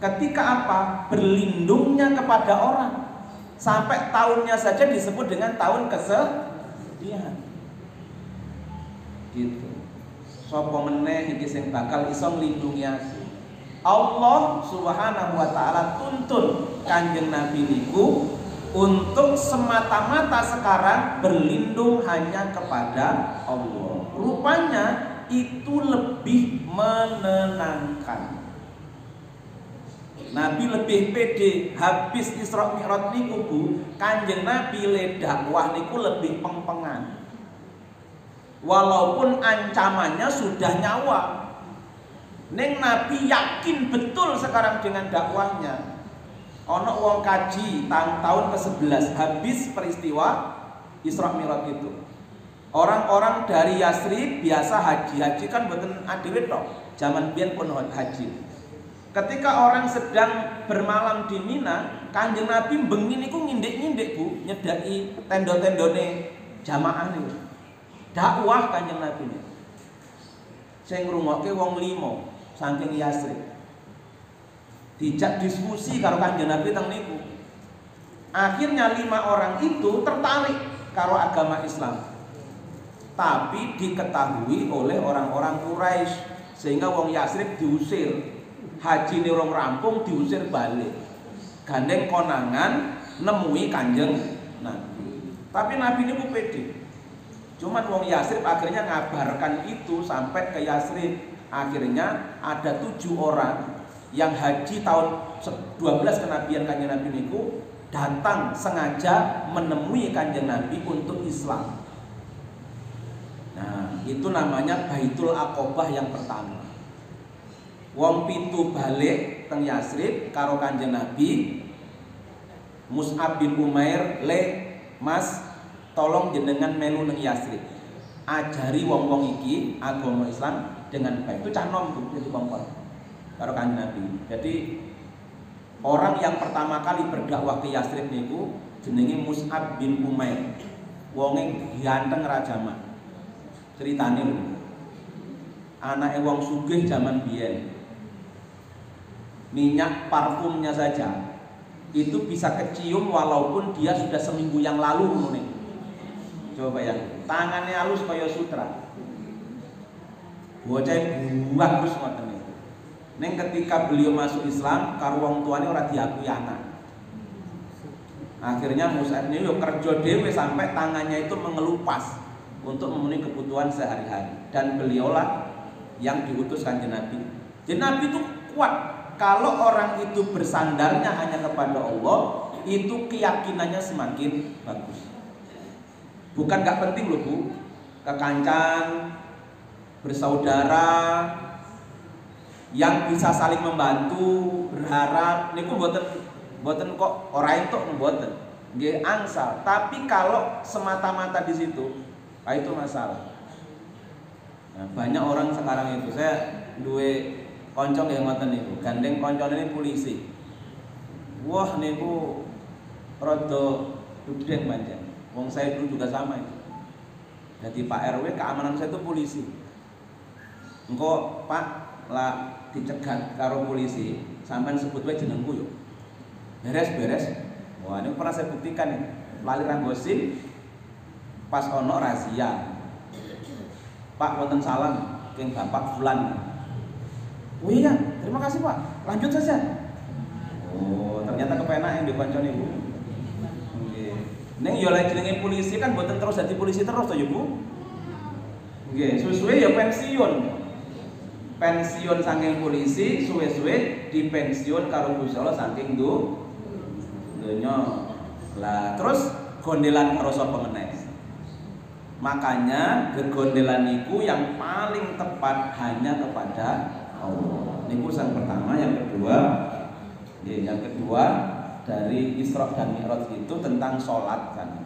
ketika apa? Berlindungnya kepada orang. Sampai tahunnya saja disebut dengan tahun kesedihan. Gitu. Sapa meneh iki sing bakal iso nglindungi aku? Allah Subhanahu wa ta'ala tuntun Kanjeng Nabi niku untuk semata-mata sekarang berlindung hanya kepada Allah. Rupanya itu lebih menenangkan. Nabi lebih pede. Habis Isra Mi'raj niku Bu, Kanjeng Nabi le dakwah niku lebih peng-pengan. Walaupun ancamannya sudah nyawa, neng Nabi yakin betul sekarang dengan dakwahnya. Ono wong kaji tahun ke-11 habis peristiwa Isra Mi'raj itu. Orang-orang dari Yasrib biasa haji kan mboten adewe tok. Zaman biyen pun haji. Ketika orang sedang bermalam di Mina, Kanjeng Nabi bengi niku ngindik-ngindik Bu, nyedaki tenda-tendone jamaah niku. Dakwah Kanjeng Nabi niku. Sing ngrungokke wong 5 saking Yasrib. Dijak diskusi karo Kanjeng Nabi teng niku. Akhirnya 5 orang itu tertarik karo agama Islam. Tapi diketahui oleh orang-orang Quraisy sehingga wong Yasrib diusir. Haji ini orang rampung diusir balik. Gandeng konangan nemui Kanjeng Nabi. Tapi Nabi ini pede. Cuman wong Yasrib akhirnya ngabarkan itu sampai ke Yasrib. Akhirnya ada 7 orang yang haji tahun 12 kenabian Kanjeng Nabi niku datang sengaja menemui Kanjeng Nabi untuk Islam. Nah, itu namanya Baitul Aqobah yang pertama. Wong pintu balik teng Yasrib karo Kanjeng Nabi. Mus'ab bin Umair, "Le, Mas, tolong jenengan melu neng Yasrib. Ajari wong-wong iki agama Islam dengan baik." Itu cah nom tuh jadi kompor. karo Kanjeng Nabi. Jadi orang yang pertama kali berdakwah ke Yastrib niku jenenge Mus'ab bin Umair. Wonge ganteng ra jaman. Ceritane lho. Anake wong sugih zaman biyen. Minyak parfumnya saja itu bisa kecium walaupun dia sudah seminggu yang lalu ngene. Coba ya, tangannya halus kaya sutra. Bocah bagus ngoten niku. Ning ketika beliau masuk Islam, karo wong tuane ora diakui anak. Akhirnya Mus'ab ini yo kerja dhewe sampai tangannya itu mengelupas untuk memenuhi kebutuhan sehari-hari. Dan beliaulah yang diutus Kanjeng Nabi. Jadi Nabi itu kuat. Kalau orang itu bersandarnya hanya kepada Allah, itu keyakinannya semakin bagus. Bukan gak penting loh Bu, kekancan, bersaudara, yang bisa saling membantu, berharap. Niku mboten kok ora entuk mboten. Nggih angsal, tapi kalau semata-mata di situ, itu masalah. Nah, banyak orang sekarang itu, saya duwe konco nggih ngoten niku, gandeng koncone ini polisi. Wah niku rada dudeng pancen. Wong saya dulu juga sama itu. Jadi Pak RW keamanan saya itu polisi. Engko Pak lah dicegat karo polisi, sampean sebut wae jenengku yo. Beres-beres. Wah, ini pernah saya buktikan ini. Lali ra gosip pas ono razia. Pak wonten salam keng Bapak Fulan. Oh iya, terima kasih Pak. Lanjut saja. Oh, ternyata kepenak yang dikoncone Bu. Nggih. Ning yo lek jenenge polisi kan mboten terus dadi polisi terus to ya Bu. Nggih, suwe-suwe ya pensiun. Pensiun saking polisi, suwe-suwe dipensiun karo Gusti Allah saking donya. Lah terus gondelan karo sapa meneh. Makanya gegondelan niku yang paling tepat hanya kepada Allah. Ini urusan pertama. Yang kedua dari Isra dan Mi'raj itu tentang sholat kan.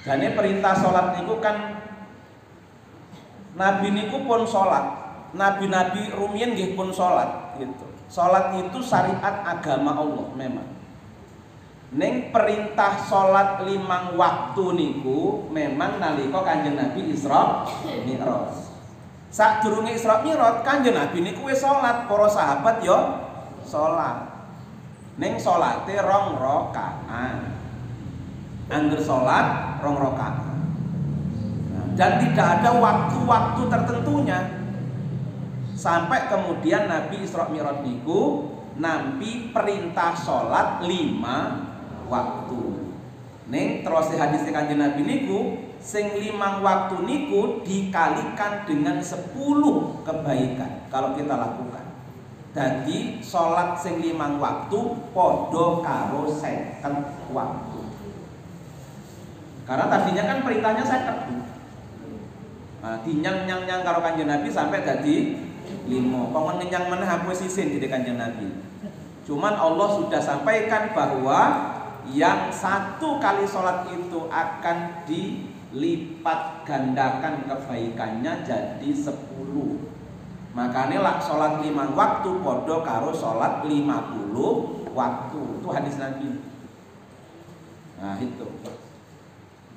Jadi perintah sholat niku kan Nabi niku pun sholat. Nabi-nabi rumiyin nggih pun sholat gitu. Sholat itu syariat agama Allah memang. Ning perintah sholat 5 waktu niku memang nalika Kanjeng Nabi Isra Mi'raj. Sadurunge Isra Mi'raj Kanjeng Nabi niku wis sholat, para sahabat yo sholat. Ning sholate 2 rakaat. Angger sholat 2 rakaat. Dan tidak ada waktu-waktu tertentunya. Sampai kemudian Nabi Isra Mi'raj niku nampi perintah sholat 5 waktu. Ning terus hadis Kanjeng Nabi niku sing 5 waktu niku dikalikan dengan 10 kebaikan kalau kita lakukan. Jadi sholat sing 5 waktu padha karo 50 waktu. Karena tadinya kan perintahnya 50. Nah, dinyang-nyang karo Kanjeng Nabi sampai jadi 5. Kok ngenyang meneh aku sisin di Kanjeng Nabi. Cuman Allah sudah sampaikan bahwa yang 1 kali sholat itu akan dilipat gandakan kebaikannya jadi 10. Makanya lah sholat 5 waktu podo karo sholat 50 waktu. Itu hadis Nabi. Nah itu.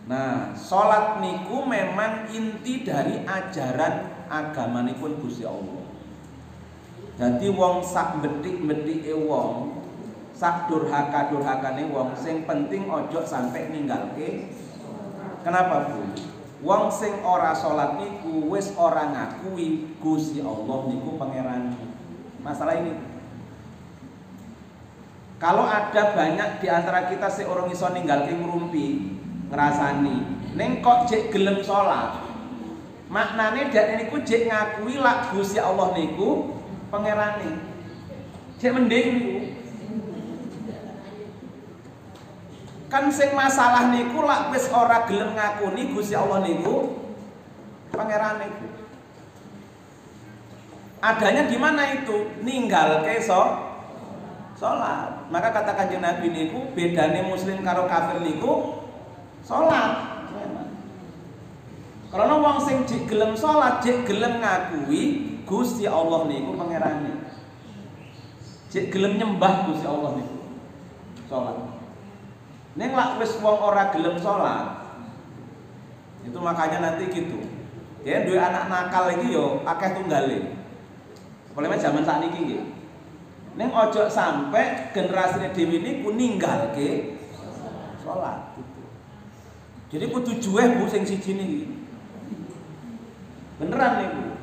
Nah sholat niku memang inti dari ajaran agama nipun Gusti Allah. Jadi wong sak betik-betike wong, sak durhaka-durhakane wong, sing penting ojo sampai ninggalke. Kenapa Bu? Wong sing ora salat niku wis ora ngakui Gusti Allah niku pangeran. Masalah ini. Kalau ada banyak di antara kita sing ora iso ninggalke ngrumpi, ngrasani, ning kok jek gelem salat. Maknane dek niku jek ngakui lak Gusti Allah niku pangerane. Jek mending niku. Kan sing masalah niku lak wis ora gelem ngakuni Gusti Allah niku pangeran niku. Adanya di mana itu? Ninggalke salat. Maka kata Kanjeng Nabi niku bedane muslim karo kafir niku salat. Karena wong sing jek gelem salat, jek gelem ngakui Gusti Allah niku pangerane. Jek gelem nyembah Gusti Allah niku. Salat. Ning lak wis wong ora gelem salat. Itu makanya nanti gitu. Dia duwe anak nakal iki yo akeh tunggale. Apalagi zaman sakniki nggih. Ning ojo sampai generasine dhewe niku ninggalke salat gitu. Jadi kudu juweh Bu sing siji niki. Beneran niku.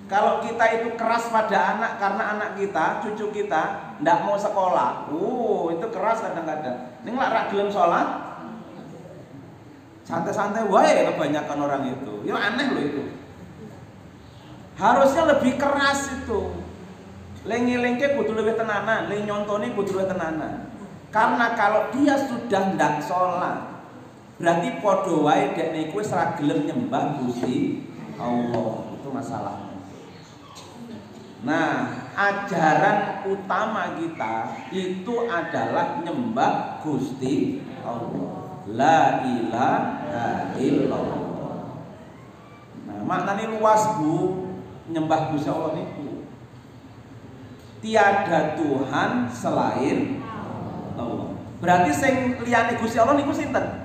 Kalau kita itu keras pada anak karena anak kita, cucu kita ndak mau sekolah, itu keras kadang-kadang. Ning lak ra gelem salat, santai-santai wae kebanyakan orang itu. Ya aneh loh itu. Harusnya lebih keras itu. Lengi-lengke kudu lebih tenanan, leng nyontoni kudu lebih tenanan. Karena kalau dia sudah ndak salat, berarti padha wae dekne iku wis ra gelem nyembah Gusti Allah. Itu masalahnya. Nah, ajaran utama kita itu adalah nyembah Gusti Allah. La ilaha illallah. Nah, maknanya luas Bu, nyembah Gusti Allah niku. Tiada Tuhan selain Allah. Berarti sing liyane Gusti Allah niku sinten?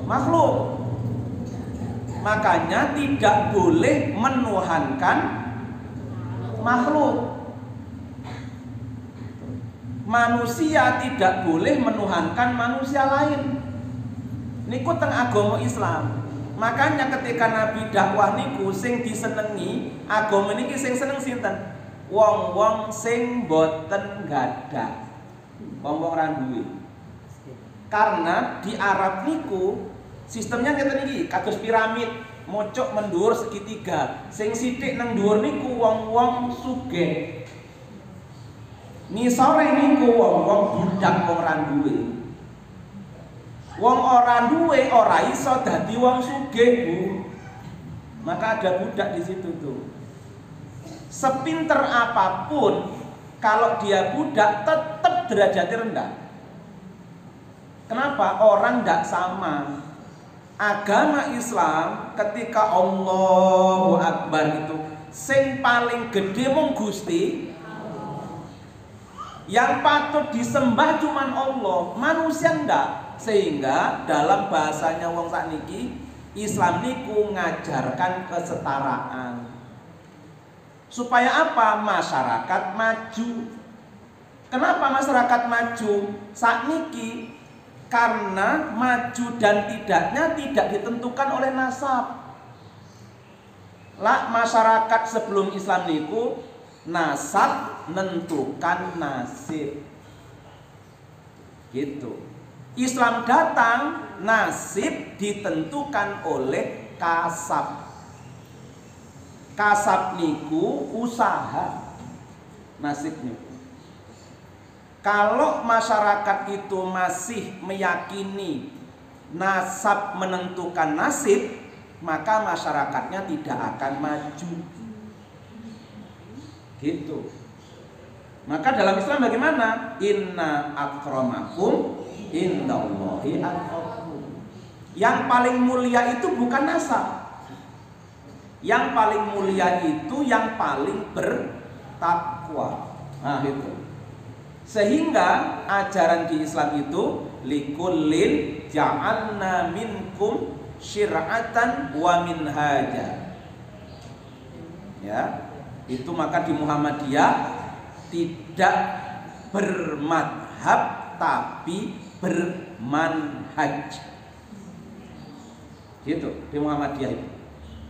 Makhluk. Makanya tidak boleh menuhankan makhluk. Manusia tidak boleh menuhankan manusia lain. Niku teng agama Islam. Makanya ketika Nabi dakwah niku sing disenengi agama niki sing seneng sinten? Wong-wong sing boten gadah. Wong-wong ra duwe. Karena di Arab niku sistemnya ngeten iki, kados piramid, mocok mendur segitiga. Sing sithik nang dhuwur niku wong-wong sugih. Ngisore niku wong-wong budak wong ora duwe. Wong ora duwe ora iso dadi wong sugih, Bu. Maka ada budak di situ tuh. Sepinter apapun kalau dia budak tetap derajatnya rendah. Kenapa? Orang tidak sama. Agama Islam ketika Allahu Akbar itu sing paling gede mung Gusti, yang patut disembah cuman Allah, manusia ndak. Sehingga dalam bahasanya wong sakniki Islam niku ngajarkan kesetaraan. Supaya apa? Masyarakat maju. Kenapa masyarakat maju? Sakniki karena maju dan tidaknya tidak ditentukan oleh nasab. Lah masyarakat sebelum Islam niku nasab menentukan nasib. Gitu. Islam datang, nasib ditentukan oleh kasab. Kasab niku usaha, nasib niku. Kalau masyarakat itu masih meyakini nasab menentukan nasib, maka masyarakatnya tidak akan maju. Gitu. Maka dalam Islam bagaimana? Inna akramakum indallahi atqakum. Yang paling mulia itu bukan nasab. Yang paling mulia itu yang paling bertakwa. Nah itu. Sehingga ajaran di Islam itu likullin ja'alna minkum syir'atan wa minhaja. Ya, itu maka di Muhammadiyah tidak bermadhab tapi bermanhaj. Gitu di Muhammadiyah itu.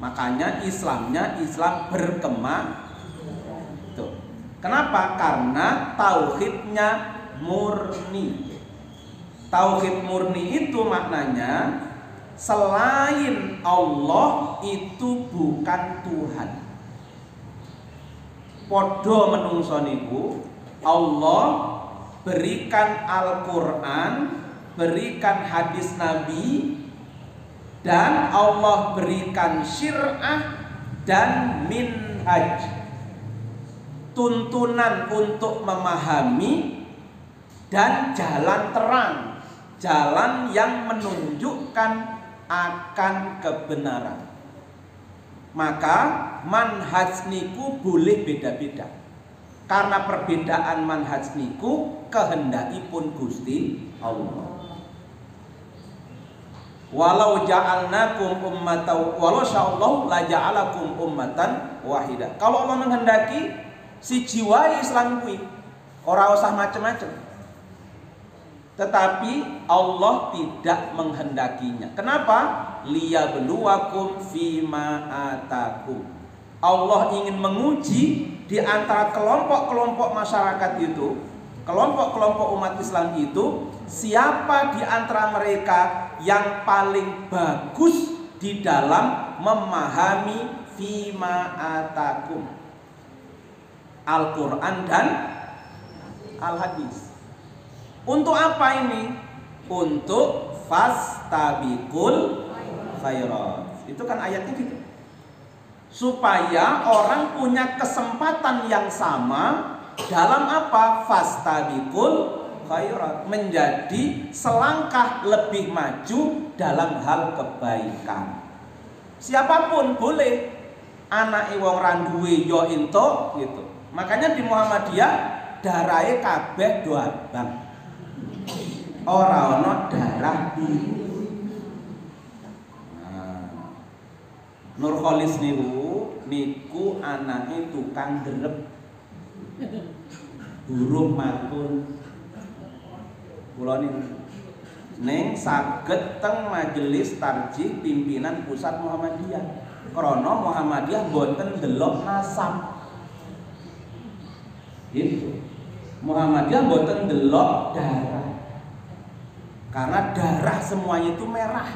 Makanya Islamnya Islam berkemah. Kenapa? Karena tauhidnya murni. Tauhid murni itu maknanya selain Allah itu bukan Tuhan. Podo menungso niku Allah berikan Al-Quran, berikan hadis Nabi, dan Allah berikan syir'ah dan minhaj, tuntunan untuk memahami dan jalan terang, jalan yang menunjukkan akan kebenaran. maka manhaj niku boleh beda-beda. Karena perbedaan manhaj niku kehendakipun Gusti Allah. Walau ja'alnakum ummatan walau sya'allahu la ja'alakum ummatan wahidah. Kalau Allah menghendaki si jiwa Islam kuwi ora usah macam-macam. Tetapi Allah tidak menghendakinya. Kenapa? Liyabluwakum fima atakum. Allah ingin menguji di antara kelompok-kelompok masyarakat itu, kelompok-kelompok umat Islam itu, siapa di antara mereka yang paling bagus di dalam memahami fima atakum, Al-Quran dan Al-Hadis. Untuk apa ini? Untuk fastabiqul khairat. Itu kan ayatnya gitu. Supaya orang punya kesempatan yang sama dalam apa? Fastabiqul khairat, menjadi selangkah lebih maju dalam hal kebaikan. Siapapun boleh, anak wong randuwe yo ento gitu. Makanya di Muhammadiyah darahe kabeh do abang. Ora ana darah biru. Nurholis niku anake tukang derep burung matun. Kula ning saged teng majelis tarjih pimpinan pusat Muhammadiyah. Krana Muhammadiyah boten delok nasab. Gitu. Muhammadiyah boten delok darah. Karena darah semuanya itu merah.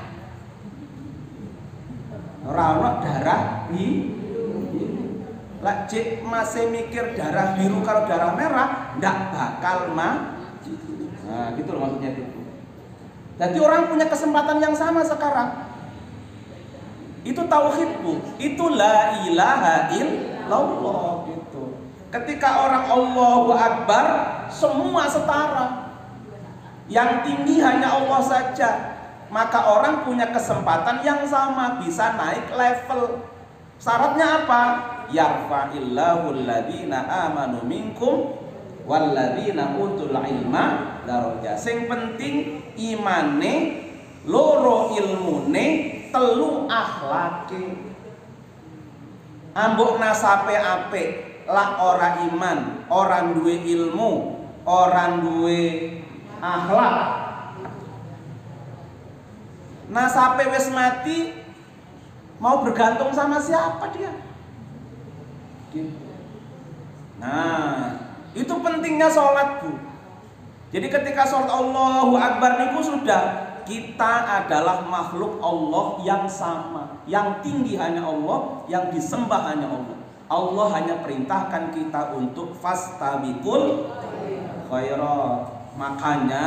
Ora ono darah biru. Lah cek masih mikir darah biru kalau darah merah ndak bakal maju. Nah, gitu loh maksudnya itu. Jadi orang punya kesempatan yang sama sekarang. Itu tauhid, Bu. Itu la ilaha illallah gitu. Ketika orang Allahu Akbar, semua setara. Yang tinggi hanya Allah saja. Maka orang punya kesempatan yang sama, bisa naik level. Syaratnya apa? Yarfa'illahu alladhina amanu minkum walladzina utul ilma darajat. Sing penting imane, loro ilmune, telu akhlake. Ambok nasape apik, lah ora iman, orang duwe ilmu, orang duwe akhlak. Nasape wis mati, mau bergantung sama siapa dia? Nah, itu pentingnya sholat, Bu. Jadi ketika sholat Allahu Akbar niku sudah, kita adalah makhluk Allah yang sama. Yang tinggi hanya Allah, yang disembah hanya Allah. Allah hanya perintahkan kita untuk fastabiqul khairat. Makanya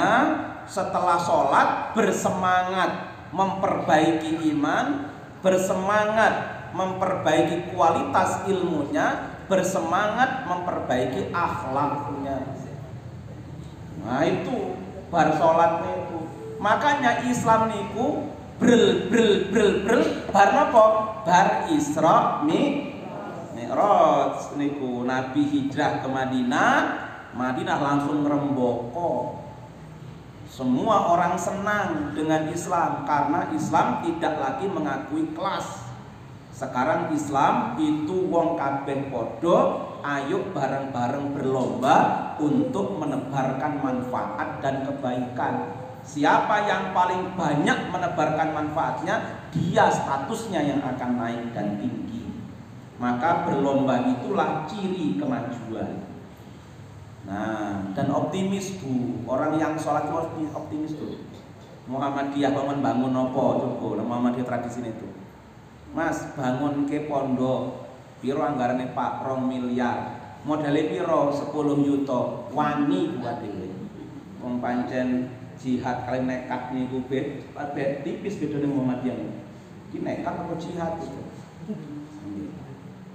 setelah sholat bersemangat memperbaiki iman, bersemangat memperbaiki kualitas ilmunya, bersemangat memperbaiki akhlaknya. Nah itu bar sholatnya itu. Makanya Islam niku brel bar napa? Bar Isra Mi'raj niku Nabi hijrah ke Madinah, Madinah langsung ngrembaka. Semua orang senang dengan Islam karena Islam tidak lagi mengakui kelas. Sekarang Islam itu wong kabeh podo, ayo bareng-bareng berlomba untuk menebarkan manfaat dan kebaikan. Siapa yang paling banyak menebarkan manfaatnya, dia statusnya yang akan naik dan tinggi. Maka berlomba itulah ciri kemajuan. Nah, dan optimis, Bu. Orang yang sholat itu optimis tuh. Muhammadiyah bangun apa coba? Muhammadiyah tradisi itu. Mas, bangun ke pondok. Piro anggarannya Pak 2 miliar. Modalnya piro 10 juta. Wani buat dhewe. Wong pancen jihad kali nekat niku bet tipis bedane Muhammadiyah. Iki nekat apa jihad itu?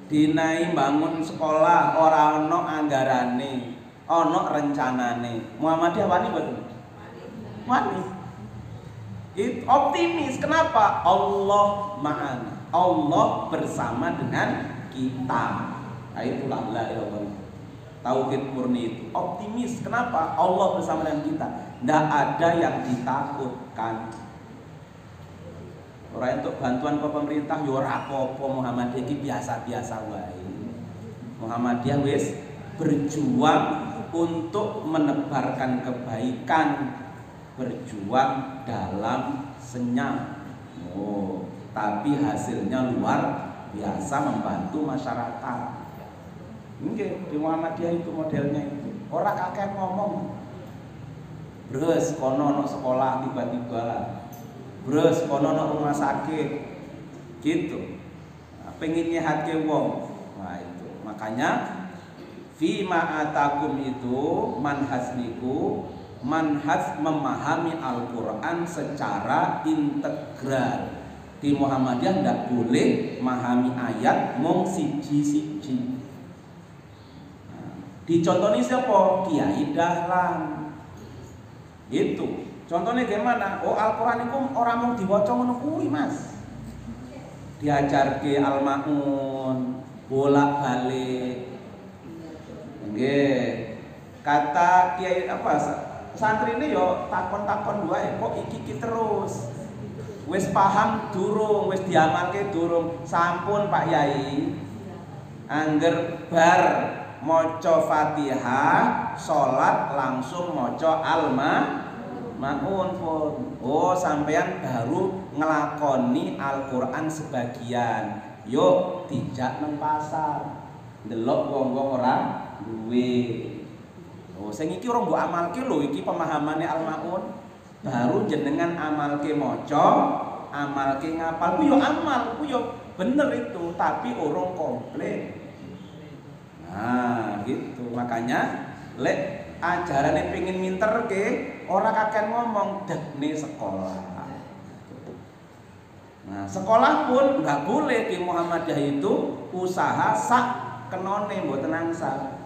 Dinai bangun sekolah ora ono anggarane. Ono rencanane. Muhammadiyah wani boten? Wani. Itu optimis. Kenapa? Allah ma'ana. Allah bersama dengan kita. Nah, itulah la ilaha illallah. Tauhid murni itu optimis. Kenapa? Allah bersama dengan kita. Tidak ada yang ditakutkan. Orang untuk bantuan ke pemerintah yo ora apa-apa, Muhammadiyah iki biasa-biasa wae. Muhammadiyah wis berjuang untuk menebarkan kebaikan, berjuang dalam senyap. Oh, tapi hasilnya luar biasa, membantu masyarakat. Nggih, di Muhammadiyah itu modelnya itu. Ora kakek ngomong. Bres kono ono sekolah tiba-tiba. Bres kono ono rumah sakit. Gitu. Nah, pengen nyehatke wong. Nah, itu. Makanya fima atakum itu manhaj niku, manhaj memahami Al-Qur'an secara integral. Di Muhammadiyah ndak boleh memahami ayat mung siji-siji. Dicontoni siapa? Kiai Dahlan. Itu. Contohnya gimana? Oh, Al-Qur'an itu orang mau diwaca ngono kuwi, Mas. Diajarke Al-Maun, bolak-balik. Nggih. Kata kiai apa? Santri ini yo takon-takon wae, kok iki terus. Wis paham durung, wis diamalke durung. Sampun Pak Yai. Angger bar maca Fatihah, salat langsung maca Al-Maun pun. Oh, sampean baru ngelakoni Al-Qur'an sebagian. Yuk dijak nang pasar. Ndelok wong-wong ora duwe. Oh, sing iki ora mbok amalke lho, iki pemahamane Al-Maun. Baru jenengan amalke maca, amalke ngapal ku yo amal, ku yo bener itu, tapi urung komplit. Nah, gitu. Makanya lek ajarane pengin minterke, ora kakek ngomong dekne sekolah. Nah, sekolah pun nggak boleh di Muhammadiyah itu usaha sak kenone mboten angsal.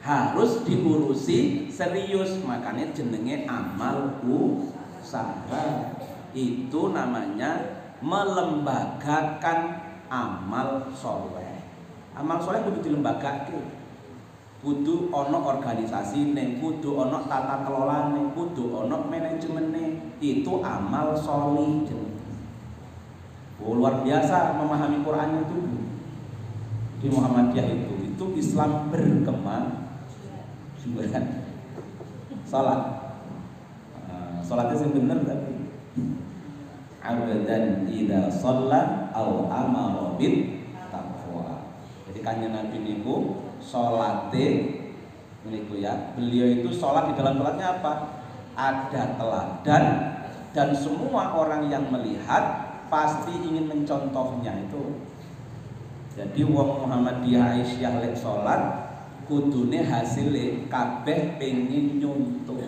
Harus diurusi serius, makanya jenenge amal usaha. Itu namanya melembagakan amal soleh. Amal soleh kudu dilembagake. Kudu ono organisasi ning, kudu ono tata kelolane, kudu ono manajemennya. Itu amal solih. Oh, luar biasa memahami Quran itu di Muhammadiyah itu Islam berkembang. Salat, salatnya sing bener tapi abadan idza shalla au amara bil taqwa. Jadi kanjeng Nabi niku salate niku ya, beliau itu salat di dalam salatnya apa? Ada teladan dan semua orang yang melihat pasti ingin mencontohnya itu. Jadi wong Muhammadiyah Aisyah lek salat kudune hasilnya kabeh pengen nyuntuk.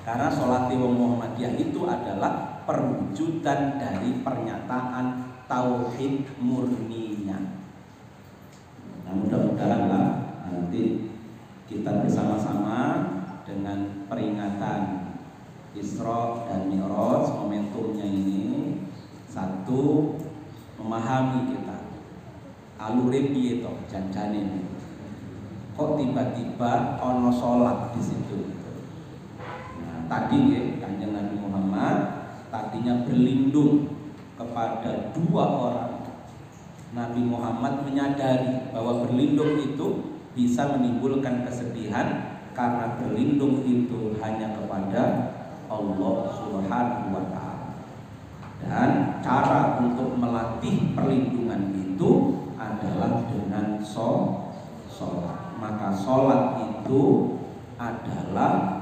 Karena sholat wong Muhammadiyah itu adalah perwujudan dari pernyataan tauhid murninya. Nah, mudah-mudahan lah nanti kita bersama-sama dengan peringatan Isra dan Mi'raj, momentumnya ini satu, memahami kita alure piye to janjane. Kok tiba-tiba ono sholat di situ. Nah, tadi ya Kanjeng Nabi Muhammad tadinya berlindung kepada dua orang. Nabi Muhammad menyadari bahwa berlindung itu bisa menimbulkan kesedihan karena berlindung itu hanya kepada Allah Subhanahu wa taala. Dan cara untuk melatih perlindungan itu adalah dengan sholat. Maka sholat itu adalah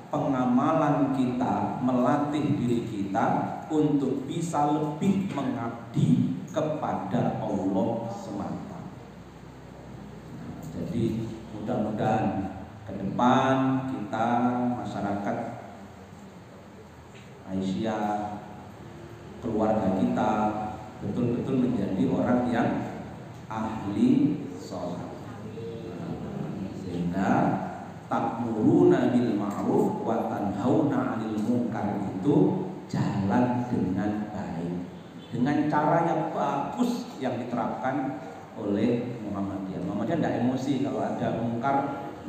pengamalan kita, melatih diri kita untuk bisa lebih mengabdi kepada Allah semata. Jadi mudah-mudahan ke depan kita, masyarakat Aisyah, keluarga kita betul-betul menjadi orang yang ahli sholat. Sehingga ta'muruna bil ma'ruf wa tanhauna 'anil munkar itu jalan dengan baik. dengan cara yang bagus yang diterapkan oleh Muhammadiyah. Muhammadiyah tidak emosi kalau ada mungkar,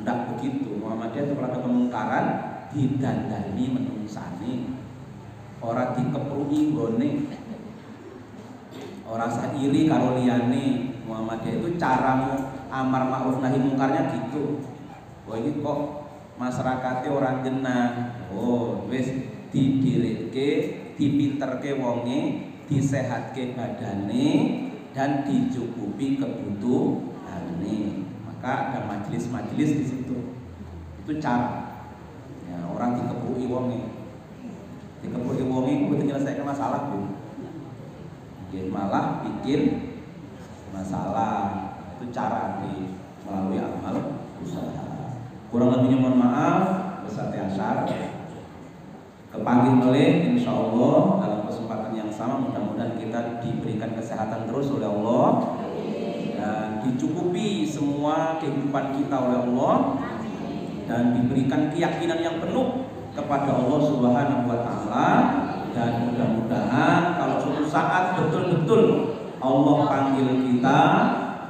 tidak begitu. Muhammadiyah itu kalau ada kemungkaran didandani menungsani, orang dikeprui gone, orang sairi karo liyane. Muhammadiyah itu cara amar ma'ruf nahi mungkarnya gitu. Oh ini kok masyarakatnya orang genah, oh wis didirike, dipinterke wonge, disehatke badane, dan dicukupi kebutuhane. Maka ada majelis-majelis di situ. Itu cara. Ya, orang dikeprui wonge. Dikeprui wonge itu menyelesaikan masalah, Bu. Mungkin malah bikin masalah. Itu cara melalui amal usaha. Kurang lebihnya mohon maaf. Besar Asyar kepanggil oleh insya Allah dalam kesempatan yang sama, mudah-mudahan kita diberikan kesehatan terus oleh Allah dan dicukupi semua kehidupan kita oleh Allah dan diberikan keyakinan yang penuh kepada Allah Subhanahu wa Ta'ala. Dan mudah-mudahan kalau suatu saat betul-betul Allah panggil kita,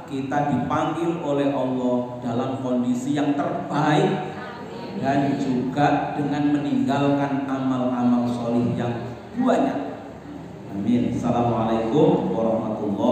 kita dipanggil oleh Allah dalam kondisi yang terbaik dan juga dengan meninggalkan amal-amal solih yang banyak. Amin. Assalamualaikum warahmatullahi